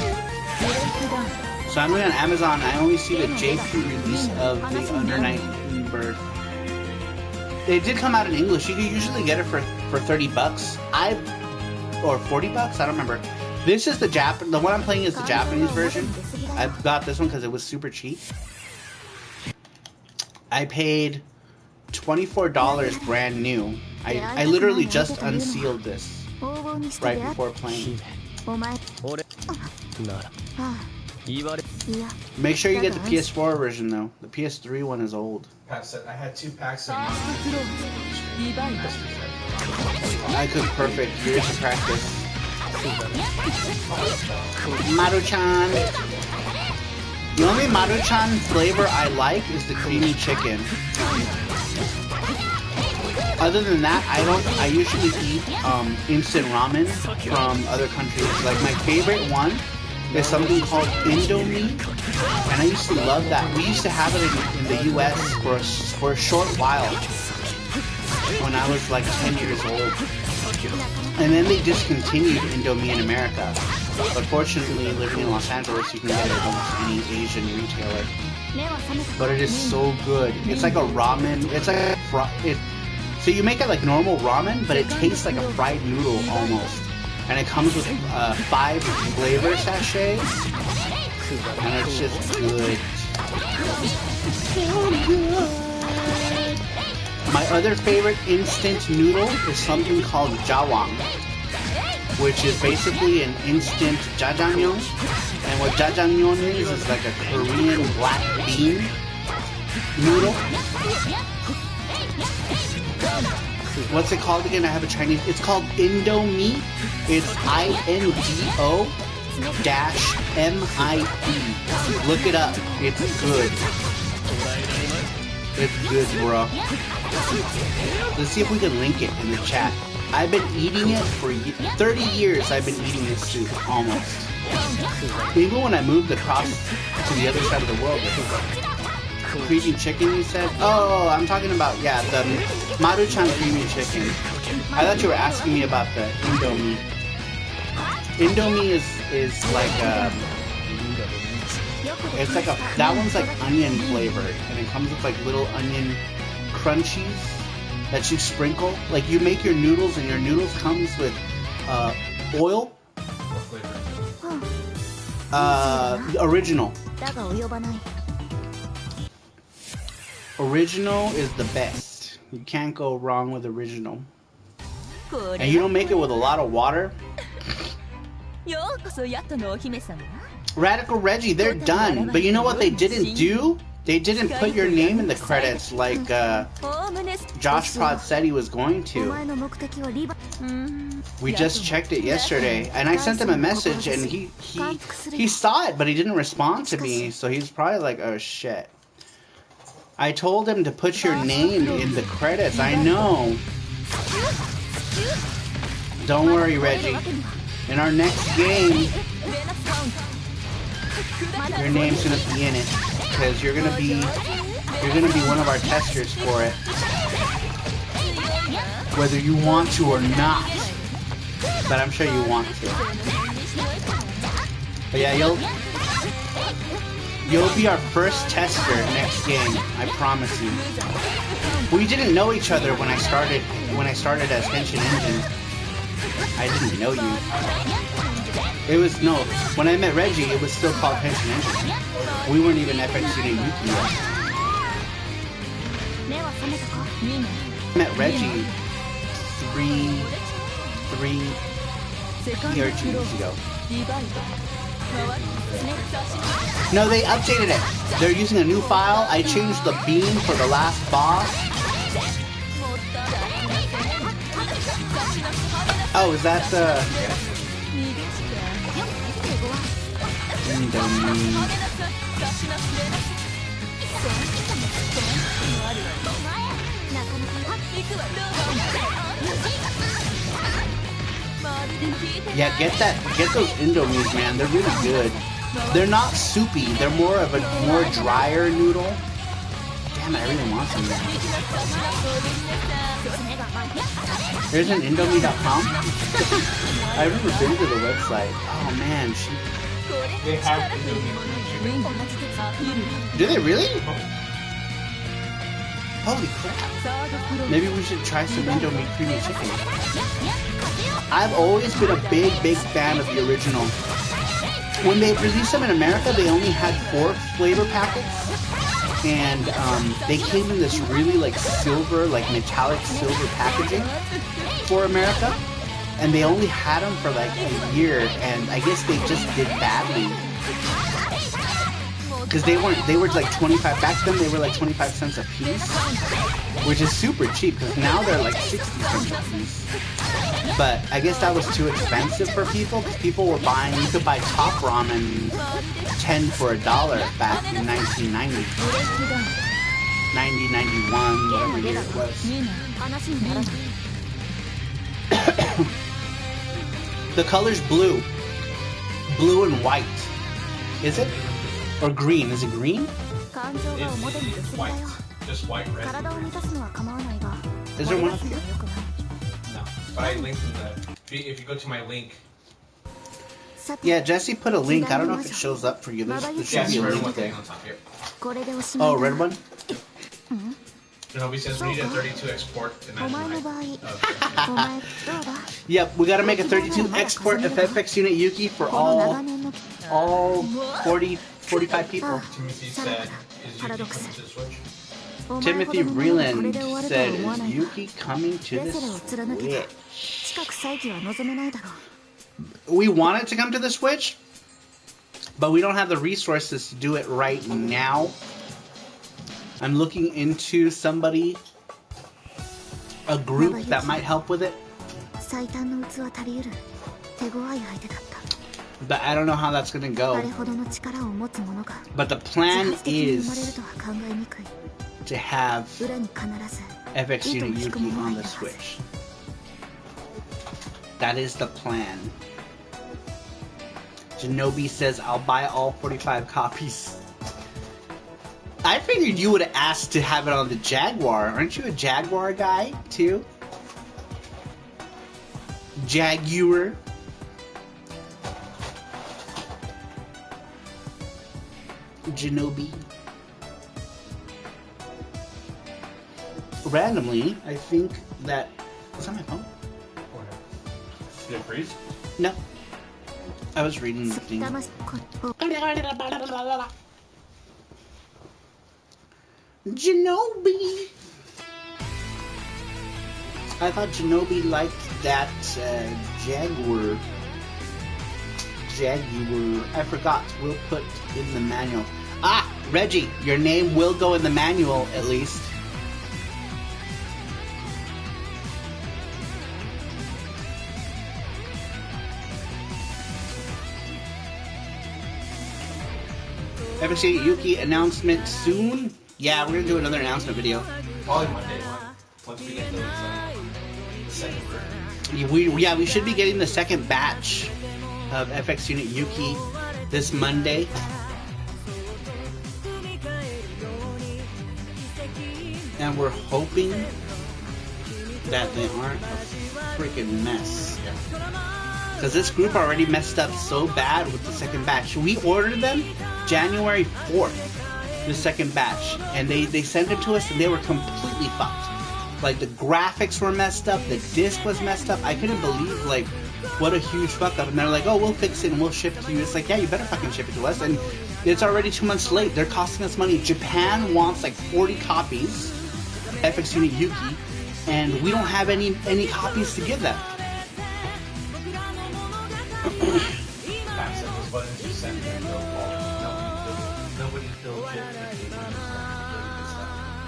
So I'm looking on Amazon. I only see the JP release of the Under 19 bird. It did come out in English. You can usually get it for 30 bucks. Or 40 bucks. I don't remember. This is the the one I'm playing is the Japanese version. I got this one because it was super cheap. I paid $24 brand new. I literally just unsealed this right before playing. Make sure you get the PS4 version though. The PS3 one is old. I had 2 packs of I cooked perfect. Years of practice. Maruchan. The only Maruchan flavor I like is the creamy chicken. Other than that, I usually eat instant ramen from other countries. Like my favorite one is something called Indomie, and I used to love that. We used to have it in the US for a short while when I was like 10 years old. And then they discontinued Indomie in America. But fortunately, living in Los Angeles, you can get it at almost any Asian retailer. But it is so good. It's like a ramen. It's like so you make it like normal ramen, but it tastes like a fried noodle almost. And it comes with 5 flavor sachets. And it's just good. So good. My other favorite instant noodle is something called jawang, which is basically an instant jajangmyeon. And what jajangmyeon is like a Korean black bean noodle. What's it called again? I have a Chinese. It's called Indomie. It's INDO-MIE. Look it up. It's good. It's good, bro. Let's see if we can link it in the chat. I've been eating it for 30 years. I've been eating this soup, almost. Even when I moved across to the other side of the world, creamy chicken, you said? Oh, I'm talking about, yeah, the Maruchan creamy chicken. I thought you were asking me about the Indomie. Indomie is like it's like that one's like onion flavored, and it comes with like little onion crunchies that you sprinkle. Like you make your noodles, and your noodles comes with oil. What flavor? Original. Original is the best. You can't go wrong with original. And you don't make it with a lot of water. Radical Reggie, they're done. But you know what they didn't do? They didn't put your name in the credits like Josh Prod said he was going to. We just checked it yesterday, and I sent him a message, and he saw it, but he didn't respond to me, so he's probably like, oh shit. I told him to put your name in the credits. I know. Don't worry, Reggie. In our next game, your name's gonna be in it because you're gonna be one of our testers for it, whether you want to or not. But I'm sure you want to. But yeah, you'll be our first tester next game. I promise you. We didn't know each other when I started as Henshin Engine. I didn't know you. It was when I met Reggie, it was still called Henshin Engine. We weren't even FX Studio Yuki yet. I met Reggie three or 2 years ago. No, they updated it. They're using a new file. I changed the beam for the last boss. Oh, is that the Indomie? Yeah, get those Indomies, man. They're really good. They're not soupy. They're more of a more drier noodle. Damn it, I really want some now. There's an Indomie.com. I've never been to the website. Oh man, They have Indomie chicken. do they really? Holy crap. Maybe we should try some Indomie creamy chicken. I've always been a big fan of the original. When they released them in America, they only had 4 flavor packets. And they came in this really like silver, like metallic silver packaging for America. And they only had them for like a year. And I guess they just did badly. Because they were like 25, back then they were like 25 cents a piece, which is super cheap because now they're like 60 cents a piece. But I guess that was too expensive for people because people were buying, you could buy top ramen 10 for $1 back in 1990. 90, 91, whatever year it was. The color's blue. Blue and white. Is it? Or green? Is it green? It's white. Just white, red, and green. Is there one up here? No. But I linked in the... If you go to my link... Yeah, Jesse put a link. I don't know if it shows up for you. There should be a link there. On top here. Oh, red one? Nobody says we need a 32 export. Yep, we gotta make a 32 export of FX Unit Yuki for all 45 people. Timothy said, is Yuki coming to the Switch? Timothy Reland said, is Yuki coming to the Switch? We want it to come to the Switch, but we don't have the resources to do it right now. I'm looking into somebody, a group that might help with it. But I don't know how that's gonna go. But the plan is to have FX Unit Yuki on the Switch. That is the plan. Shinobi says, I'll buy all 45 copies. I figured you would have asked to have it on the Jaguar. Aren't you a Jaguar guy, too? Jaguar. Shinobi. Randomly, I think that... Was that my phone? Did it freeze? No. I was reading the thing. Shinobi! I thought Shinobi liked that Jaguar. I forgot. We'll put in the manual. Ah! Reggie, your name will go in the manual at least. Ever see Yuki announcement soon? Yeah, we're gonna do another announcement video. Probably Monday. Once we get the second version. We should be getting the second batch of FX Unit Yuki this Monday. And we're hoping that they aren't a freaking mess. Because this group already messed up so bad with the second batch. We ordered them January 4th, the second batch. And they sent it to us and they were completely fucked. Like, the graphics were messed up, the disc was messed up. I couldn't believe, like, what a huge fuck up. And they're like, oh, we'll fix it and we'll ship it to you. It's like, yeah, you better fucking ship it to us. And it's already 2 months late. They're costing us money. Japan wants like 40 copies of FX Unit Yuki. And we don't have any copies to give them.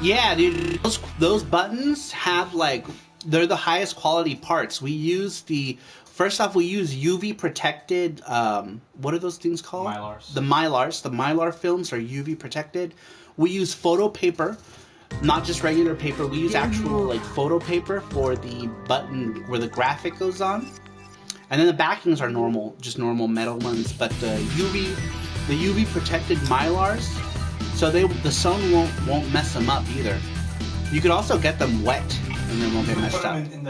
Yeah, dude, those buttons have like they're the highest quality parts. We use first off, we use UV protected, what are those things called? Mylars. The Mylars. The Mylar films are UV protected. We use photo paper, not just regular paper. We use actual like photo paper for the button where the graphic goes on. And then the backings are normal, just normal metal ones. But the UV protected Mylars, so the sun won't mess them up either. You could also get them wet and they won't get messed up. In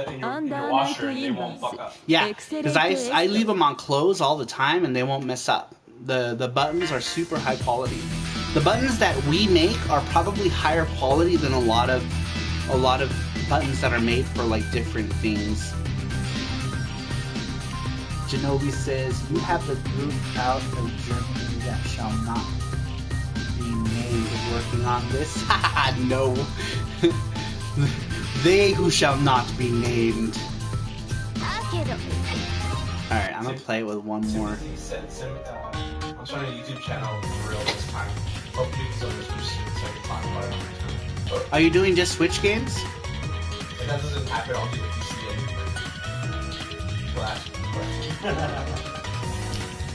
your washer and they won't fuck up. Yeah, because I leave them on clothes all the time and they won't mess up. The buttons are super high quality. The buttons that we make are probably higher quality than a lot of buttons that are made for like different things. Genobi says, you have the group out of Germany that shall not be named working on this. Haha, no. They who shall not be named. Alright, I'm gonna play it with one more. I'm starting a YouTube channel for real this time. Hopefully it's on the Switch so I can talk about it on my time. Are you doing just Switch games? If that doesn't happen, I'll do the PC. Flash.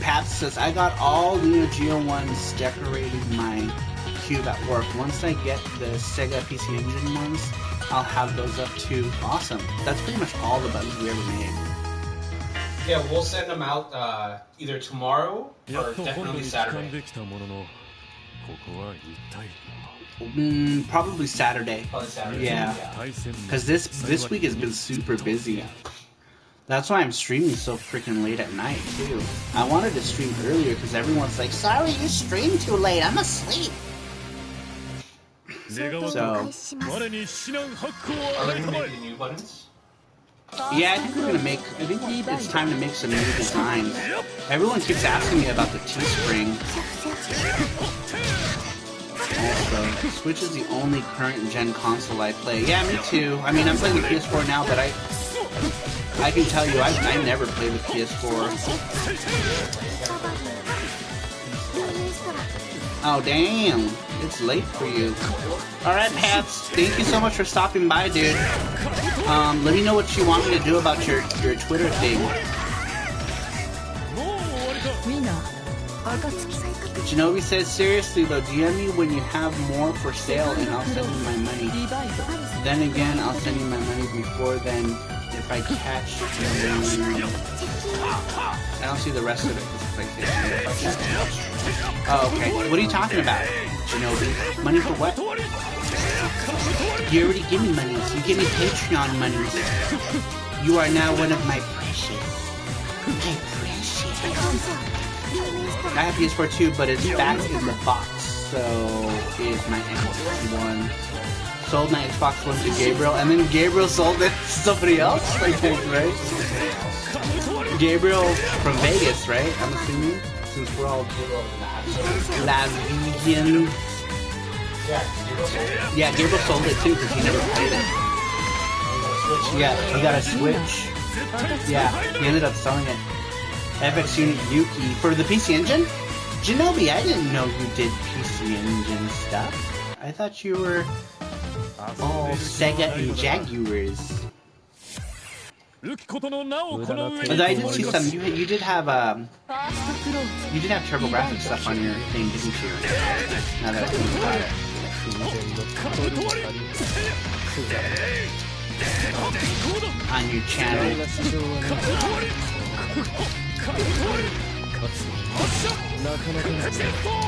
Pat says, I got all Neo Geo ones decorating my cube at work. Once I get the Sega PC Engine ones, I'll have those up too. Awesome. That's pretty much all the buttons we ever made. Yeah, we'll send them out either tomorrow or definitely Saturday. Probably Saturday. Probably Saturday. Yeah. Because this week has been super busy. That's why I'm streaming so freaking late at night, too. I wanted to stream earlier because everyone's like, sorry, you stream too late. I'm asleep. So. Are we making new buttons? Yeah, I think we're gonna make. I think it's time to make some new designs. Everyone keeps asking me about the T-Spring. Also, Switch is the only current gen console I play. Yeah, me too. I mean, I'm playing the PS4 now, but I can tell you, I never played the PS4. Oh, damn. It's late for you. Alright, Pats. Thank you so much for stopping by, dude. Let me know what you want me to do about your Twitter thing. Shinobi says, seriously though, DM me when you have more for sale and I'll send you my money. Then again, I'll send you my money before then if I catch you. I don't see the rest of it. Oh, okay. What are you talking about, Shinobi? Money for what? You already give me money. You give me Patreon money. You are now one of my precious. My precious. I have PS4 too, but it's back in the box. So is my Xbox One. Sold my Xbox One to Gabriel, and then Gabriel sold it to somebody else, I think, right? Gabriel from Vegas, right? I'm assuming, since we're all Las Vegan. Yeah, Gabriel sold it too because he never played it. Yeah, he got a Switch. Yeah, he ended up selling it. FX Unit Yuki for the PC Engine? Genobi, I didn't know you did PC Engine stuff. I thought you were all Sega and Jaguars. Although I did see some. You did have TurboGrafx stuff on your thing, didn't you? Now that I think about it. On your channel.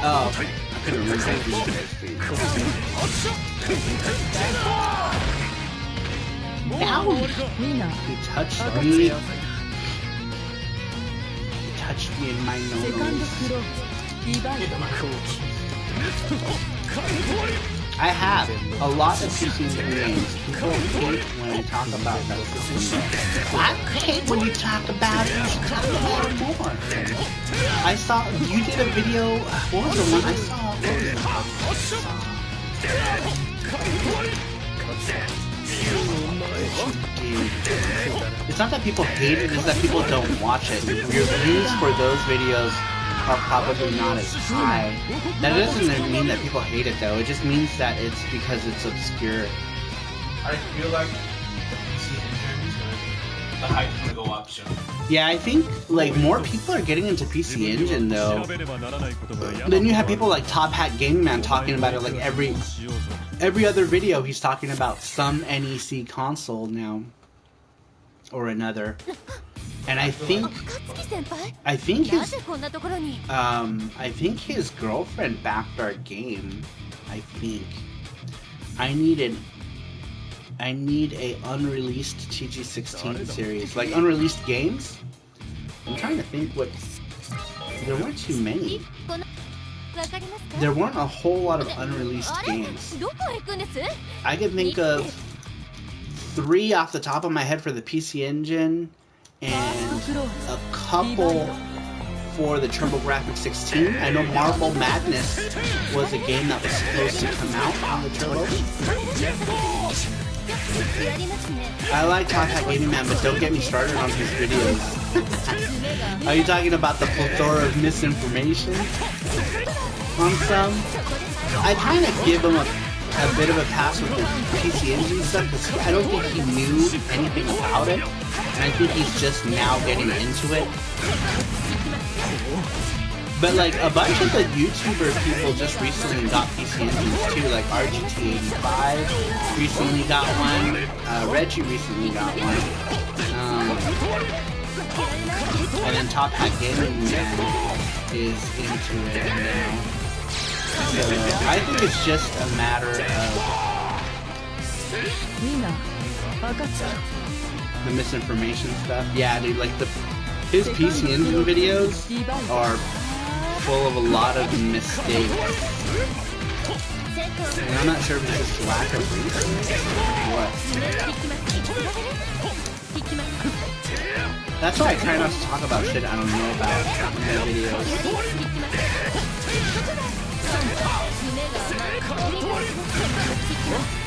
Oh, I couldn't remember You touched me. You touched me in my nose. I have a lot of PC games. People hate when I talk about that system. I hate when you talk about it. You should talk about it more. I saw you did a video. What was the one I saw? It's not that people hate it, it's that people don't watch it. Your views for those videos are probably not as high. That doesn't mean that people hate it though, it just means that it's because it's obscure. I feel like the PC the hype's gonna go up soon. Yeah, I think like more people are getting into PC Engine though. Then you have people like Top Hat Gaming Man talking about it like every other video. He's talking about some NEC console now or another. And I think his girlfriend backed our game. I think I need a unreleased TG16 series, like unreleased games. I'm trying to think what. There weren't too many. There weren't a whole lot of unreleased games. I can think of 3 off the top of my head for the PC Engine, and a couple for the TurboGrafx-16. I know Marble Madness was a game that was supposed to come out on the Turbo. I like Top Hat Gaming Man, but don't get me started on his videos. Are you talking about the plethora of misinformation on some? I kind of give him a bit of a pass with the PC Engine stuff, because I don't think he knew anything about it, and I think he's just now getting into it. But like a bunch of the YouTuber people just recently got PC Engines too, like RGT85 recently got one, Reggie recently got one, and then Top Hat Gaming Man is into it now. So I think it's just a matter of the misinformation stuff. Yeah, dude, like his PC Engine videos are full of a lot of mistakes. And I'm not sure if it's just lack of research or what. That's why I try not to talk about shit I don't know about in my videos.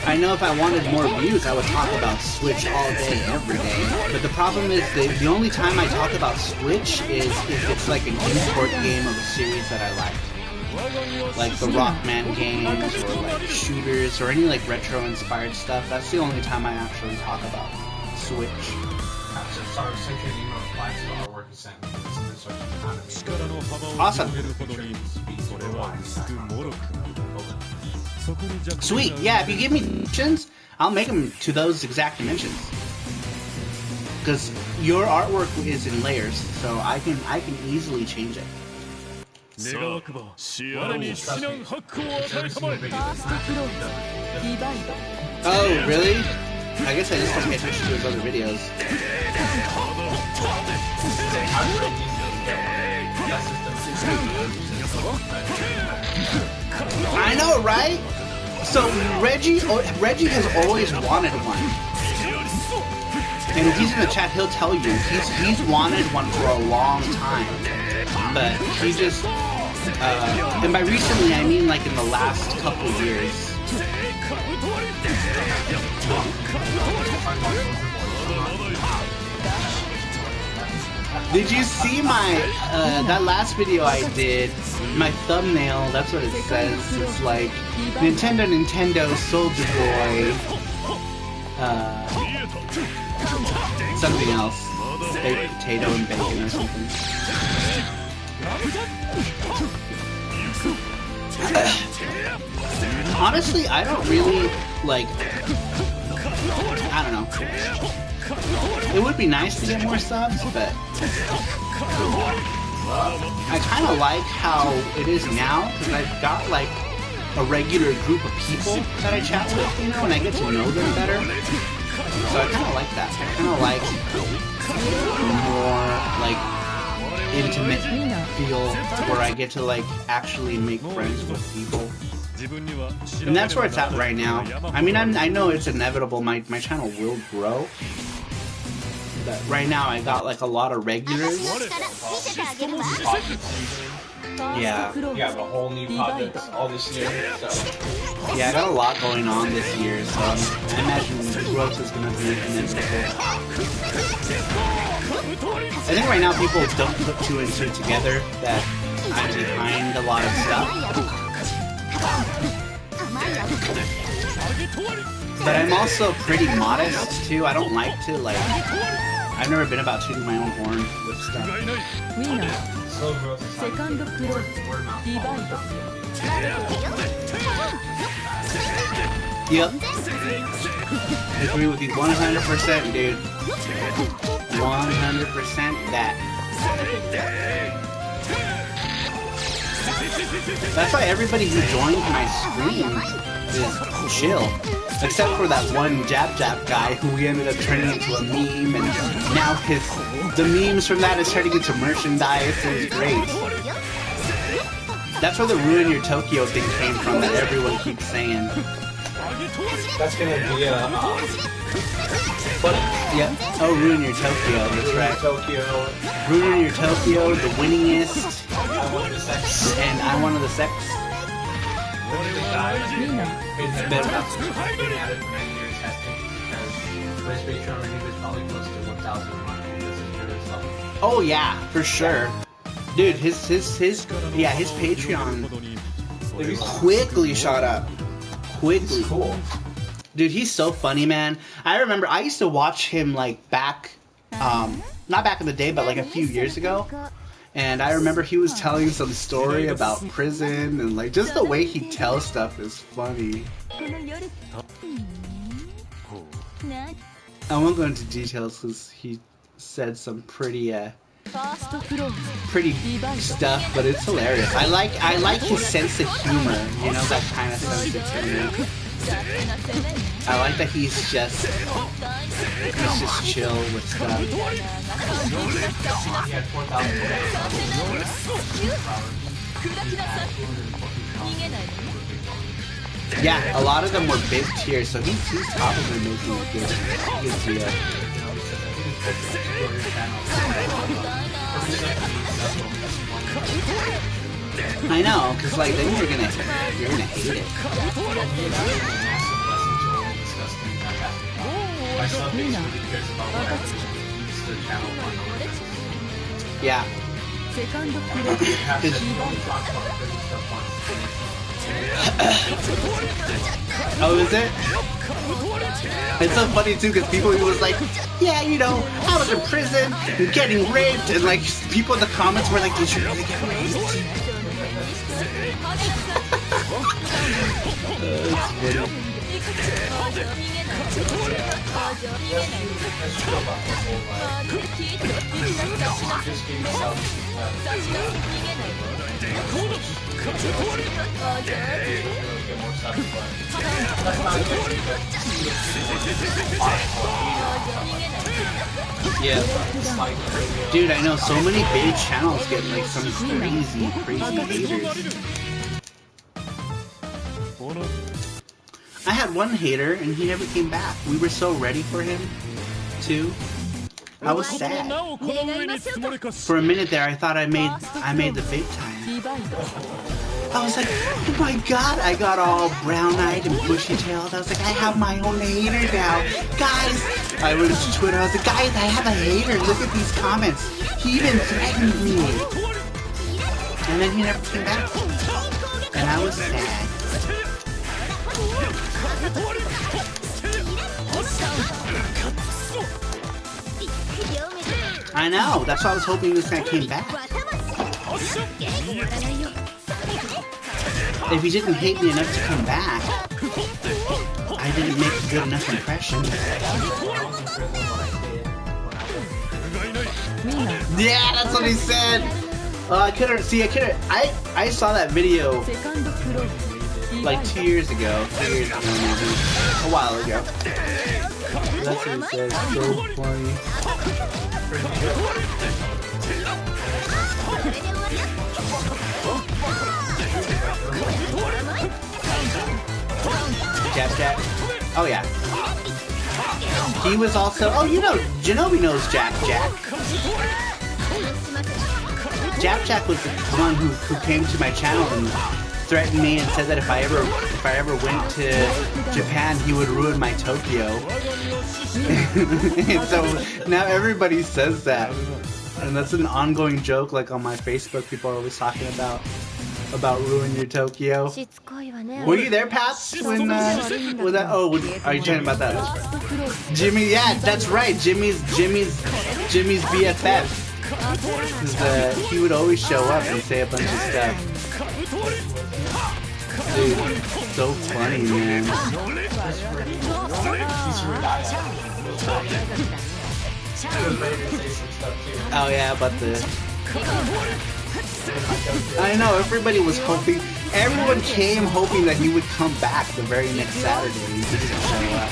I know if I wanted more views, I would talk about Switch all day, every day. But the problem is the only time I talk about Switch is if it's like a e-sport game of a series that I like. Like the Rockman games, or like shooters, or any like retro-inspired stuff. That's the only time I actually talk about Switch. Sorry, sent you an email reply to the artwork you sent me. Awesome. Sweet, yeah, if you give me dimensions, I'll make them to those exact dimensions. Because your artwork is in layers, so I can easily change it. Oh, really? I guess I just don't pay attention to his other videos. I know, right? So Reggie has always wanted one, and if he's in the chat, he'll tell you he's wanted one for a long time, but he just and by recently I mean like in the last couple years. Did you see my that last video I did? My thumbnail, that's what it says. It's like Nintendo Soldier Boy, something else, baked potato and bacon or something. Honestly, I don't really like. I don't know. It would be nice to get more subs, but I kind of like how it is now, because I've got like a regular group of people that I chat with, you know, and I get to know them better. So I kind of like that. I kind of like more like intimate feel where I get to like actually make friends with people. And that's where it's at right now. I mean, I know it's inevitable. My channel will grow. But right now, I got like a lot of regulars. Yeah. You have a whole new project all this year. So. Yeah, I got a lot going on this year, so I imagine the growth is going to be inevitable. I think right now people don't put 2 and 2 together that I'm behind a lot of stuff. But I'm also pretty modest too. I don't like to like I've never been about tooting my own horn with stuff. Slow growth is how you Second get floor. word of mouth. Divide. Yep. I agree with you 100%, dude. 100% that. That's why everybody who joins my stream is chill. Except for that one Jab guy who we ended up turning into a meme, and now the memes from that is turning into merchandise. It's great. That's where the Ruin Your Tokyo thing came from that everyone keeps saying. That's gonna be Yeah. Oh, Ruin Your Tokyo, that's right. Tokyo. Ruin Your Tokyo, The Winningest, I wanted the sex. and I Wanted the Sex. The guy been at it for 9 years testing because for his Patreon rating is probably close to 1,000 a month because it's really slow. Oh yeah, for sure. Dude, his Patreon quickly shot up. Quickly. Cool. Dude, he's so funny, man. I remember I used to watch him like back, not back in the day, but like a few years ago. And I remember he was telling some story about prison, and like just the way he tells stuff is funny. I won't go into details because he said some pretty stuff, but it's hilarious. I like his sense of humor, you know, that kind of sensitivity. I like that he's just chill with stuff. He had 4,000 Yeah, a lot of them were big tiers, so he's probably making a good deal. I know, cause like then you're gonna hate it. My son really cares about what I use the channel for. Yeah. Oh, is it? It's so funny too, because people was like, yeah, you know, I was in prison and getting raped, and like people in the comments were like, did you really get raped? Yeah. Dude, I know so many big channels get like some crazy haters. I had one hater and he never came back. We were so ready for him, too. I was sad. For a minute there, I thought I made the big time. I was like, oh my god, I got all brown-eyed and bushy-tailed. I was like, I have my own hater now. Guys, I went to Twitter, I was like, guys, I have a hater. Look at these comments. He even threatened me. And then he never came back. And I was sad. I know, that's why I was hoping this guy came back. If he didn't hate me enough to come back, I didn't make a good enough impression. Yeah, that's what he said! I saw that video like 2 years ago, maybe, a while ago. That's what he said, so funny. Jack. Oh yeah. He was also. Oh, you know, Genobi knows Jack. Jack was the one who came to my channel and threatened me and said that if I ever went to Japan, he would ruin my Tokyo. And so now everybody says that, and that's an ongoing joke. Like on my Facebook, people are always talking about about Ruin Your Tokyo. Were you there, Paps? When that? Oh, are you talking about that? Jimmy, yeah, that's right. Jimmy's BFF. He would always show up and say a bunch of stuff. Dude, so funny, man. Oh yeah, about the. I know, everybody was hoping. Everyone came hoping that he would come back the very next Saturday. He didn't show up.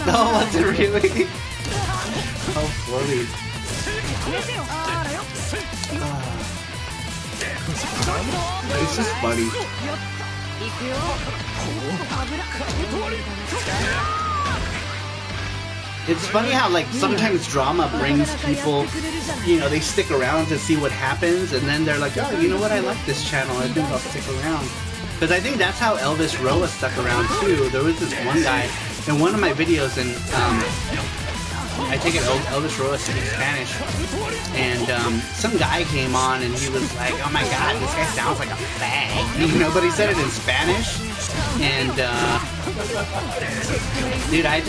No, was it really? How funny. It's just funny. It's funny how, like, sometimes drama brings people, you know, they stick around to see what happens, and then they're like, oh, you know what, I like this channel, I think I'll stick around. Because I think that's how Elvis Roa stuck around, too. There was this one guy in one of my videos, and I take it Elvis Roa speaks Spanish, and some guy came on, and he was like, oh my god, this guy sounds like a fag, you know, but he said it in Spanish, and, dude, I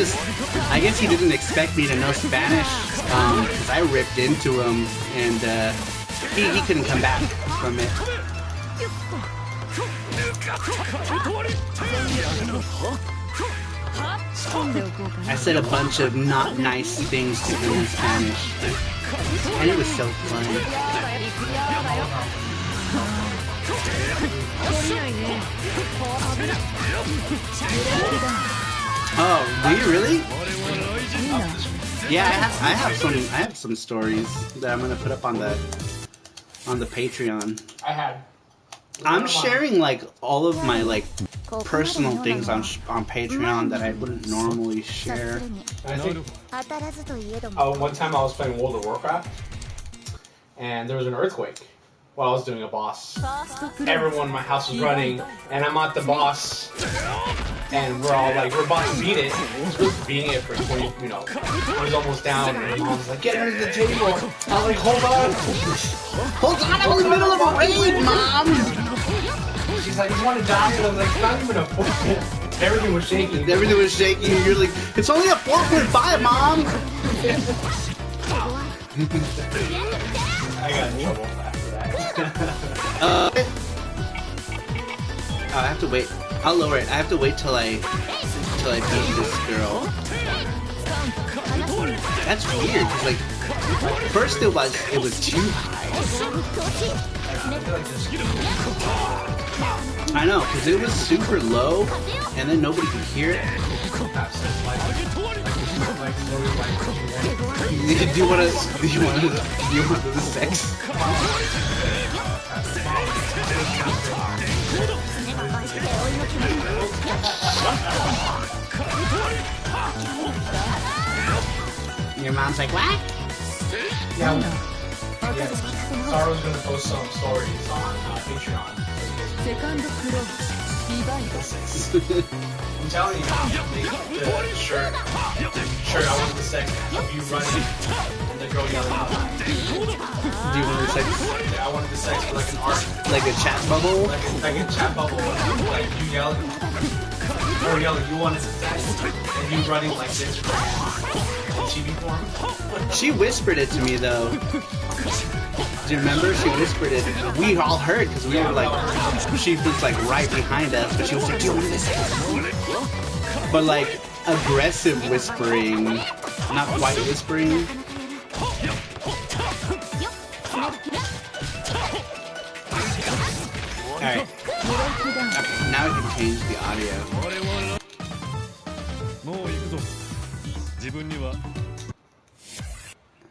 guess he didn't expect me to know Spanish, because I ripped into him, and, he couldn't come back from it. I said a bunch of not nice things to him in Spanish, and it was so funny. Oh, do you really? Yeah, I have some stories that I'm gonna put up on the Patreon. I'm sharing like all of my like personal things on Patreon that I wouldn't normally share. I think one time I was playing World of Warcraft, and there was an earthquake while I was doing a boss. Everyone in my house was running, and I'm at the boss, and we're all like, we're about to beat it. We're beating it for 20, you know, it was almost down, and my mom's like, get under the table. I was like, hold on. Hold on, I'm in the middle of a raid, Mom! She's like, you want to die? And I was like, it's not even a 4. Everything was shaking. Everything was shaking, and you're like, it's only a 4.5, Mom! I got in trouble after that. Oh, I have to wait. I'll lower it. I have to wait till I beat this girl. That's weird, cause like first it was too high. I know, cause it was super low, and then nobody could hear it. Do you want the sex? Your mom's like, what? Yeah. Saru's gonna post some stories on Patreon. I'm telling you, the shirt, I want the sex of you running and the girl yelling out. Do you want the sex? I wanted the sex for like an art. Like a chat bubble? Like a chat bubble. Like you yelling. Or yelling, you wanted the sex. And you running like this. In TV form. She whispered it to me though. Do you remember? She whispered it. We all heard because we were like, she was like right behind us, but she was like, do you want this? But like aggressive whispering, not quite whispering. Alright. Now we can change the audio.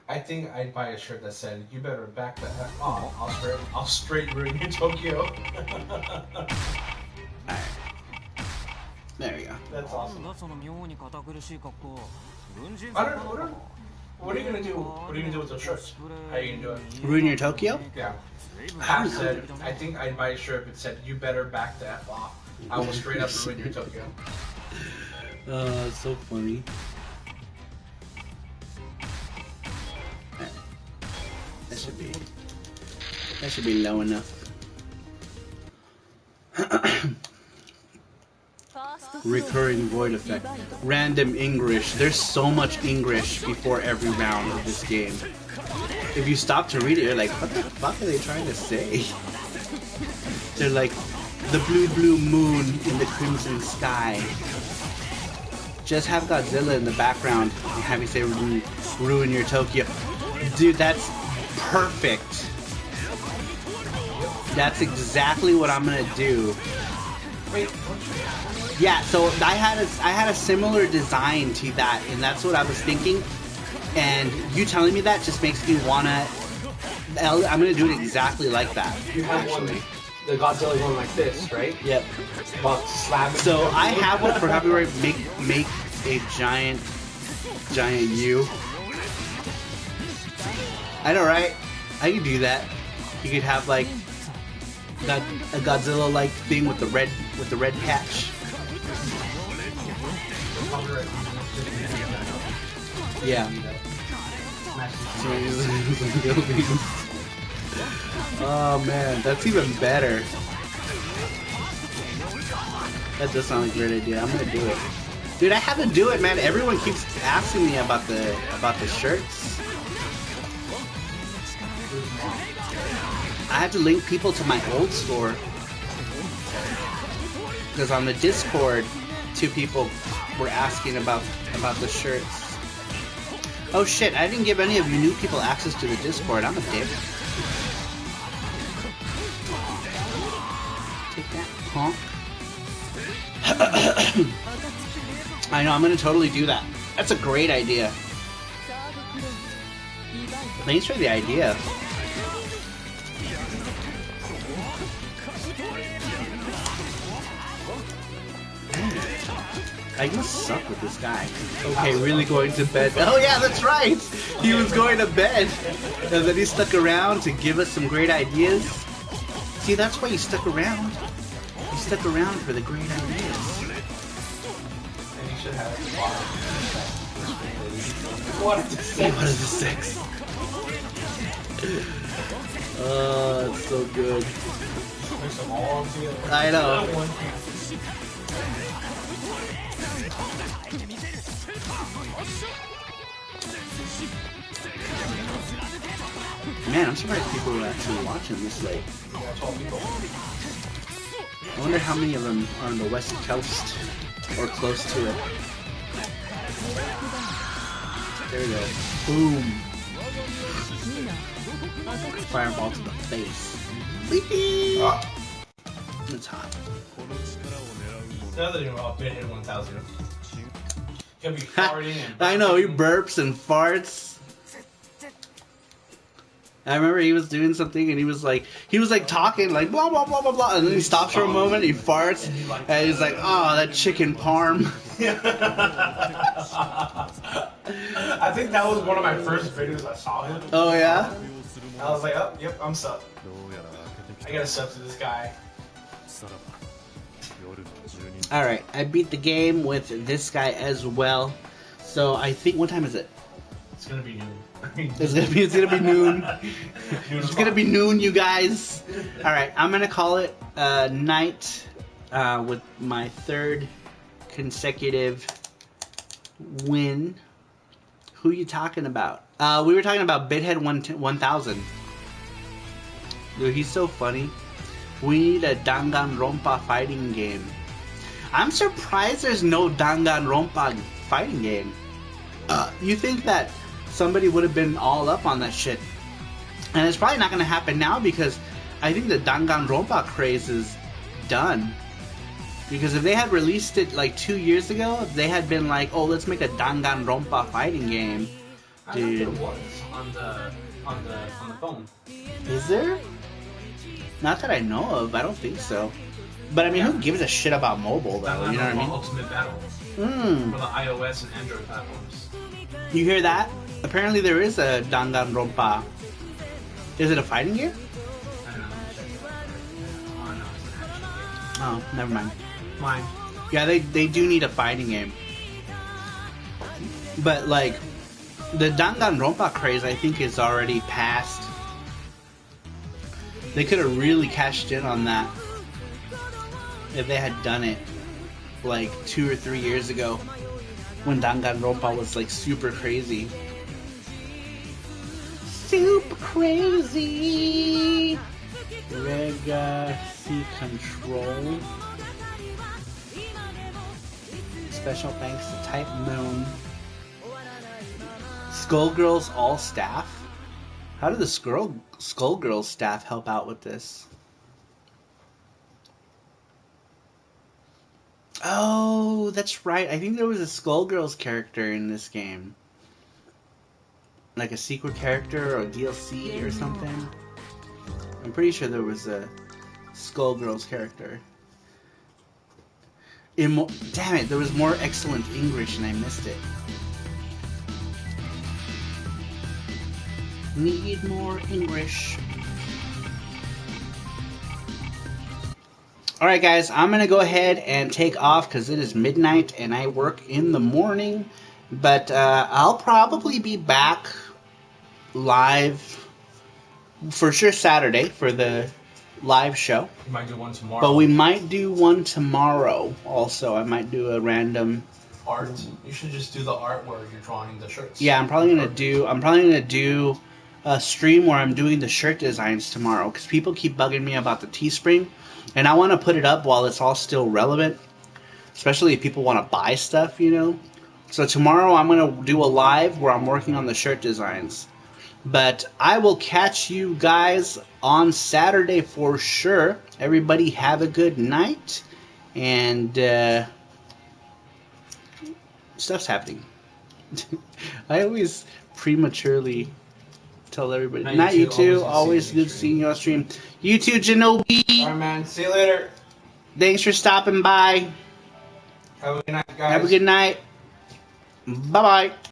I think I'd buy a shirt that said, "You better back the F off. I'll straight ruin you, Tokyo." Alright. There we go. That's awesome. What are you gonna do? What are you gonna do with those shirts? How are you gonna do it? Ruin Your Tokyo? Yeah. Half said, I think I'd buy a shirt that said, "You better back the F off. I will straight up ruin your Tokyo." It's so funny. That should be low enough. Recurring void effect. Random English. There's so much English before every round of this game. If you stop to read it, you're like, what the fuck are they trying to say? They're like, the blue, blue moon in the crimson sky. Just have Godzilla in the background and have you say, ruin your Tokyo. Dude, that's perfect. That's exactly what I'm gonna do. Yeah, so I had a similar design to that, and that's what I was thinking. And you telling me that just makes me wanna. I'm gonna do it exactly like that. You have actually. The Godzilla going like this, right? Yep. About slamming. So I have one for copyright. Make a giant U. I know, right? I could do that. You could have like a Godzilla-like thing with the red patch. Yeah. Oh man, that's even better. That does sound like a great idea. I'm gonna do it. Dude, I have to do it, man. Everyone keeps asking me about the shirts. I have to link people to my old store. Because on the Discord, 2 people were asking about the shirts. Oh shit, I didn't give any of you new people access to the Discord. I'm a dick. Take that, honk. I know, I'm gonna totally do that. That's a great idea. Thanks for the idea. I must suck with this guy. Okay, really going to bed. Oh yeah, that's right! He was going to bed! And then he stuck around to give us some great ideas. See, that's why he stuck around. He stuck around for the great ideas. And you should have What is the sex? Oh, it's so good. I know. Man, I'm surprised people are actually watching this late. I wonder how many of them are on the West Coast or close to it. There we go. Boom. Fireball to the face. Weepy! It's hot. The other thing about Bit 1000. He'll be farting and I know, he burps and farts. I remember he was doing something and he was like talking like blah blah blah blah blah, and then he stops for a moment, he farts, and he's like, oh, that chicken parm. I think that was one of my first videos I saw him. Oh yeah? I was like, oh, yep, I'm sub. I gotta sub to this guy. Alright, I beat the game with this guy as well. So I think, what time is it? It's gonna be noon. It's gonna be noon. It's gonna be noon, you guys. Alright, I'm gonna call it night with my 3rd consecutive win. Who you talking about? We were talking about Bithead 1000. Dude, he's so funny. We need a Danganronpa fighting game. I'm surprised there's no Danganronpa fighting game. You think that somebody would have been all up on that shit. And it's probably not going to happen now because I think the Danganronpa craze is done. Because if they had released it like 2 years ago, if they had been like, oh, let's make a Danganronpa fighting game. Dude. I thought there was on the phone. Is there? Not that I know of. I don't think so. But I mean, who gives a shit about mobile though? You know what I mean? Ultimate Battle. For the iOS and Android platforms. You hear that? Apparently there is a Danganronpa. Is it a fighting game? I don't know. Oh, no, it's an action game. Oh, never mind. Mine. Yeah, they do need a fighting game. But like, the Danganronpa craze I think is already past They could have really cashed in on that if they had done it like 2 or 3 years ago when Danganronpa was like super crazy. Super crazy! Legacy Control. Special thanks to Type Moon. Skullgirls all staff? How did the Skullgirls staff help out with this? Oh, that's right. I think there was a Skullgirls character in this game. Like a secret character or a DLC or something. I'm pretty sure there was a Skullgirls character. Damn it, there was more excellent English and I missed it. Need more English. Alright guys, I'm going to go ahead and take off because it is midnight and I work in the morning. But I'll probably be back live for sure Saturday for the live show. You might do one tomorrow. But we might do one tomorrow also. I might do a random art. You should just do the art where you're drawing the shirts. Yeah, I'm probably gonna do a stream where I'm doing the shirt designs tomorrow because people keep bugging me about the Teespring, and I want to put it up while it's all still relevant, especially if people want to buy stuff, you know. So tomorrow I'm gonna do a live where I'm working on the shirt designs. But I will catch you guys on Saturday for sure. Everybody have a good night. And stuff's happening. I always prematurely tell everybody. Night, you two. Always good seeing you on stream. You too, Genobi. Alright, man. See you later. Thanks for stopping by. Have a good night, guys. Have a good night. Bye-bye.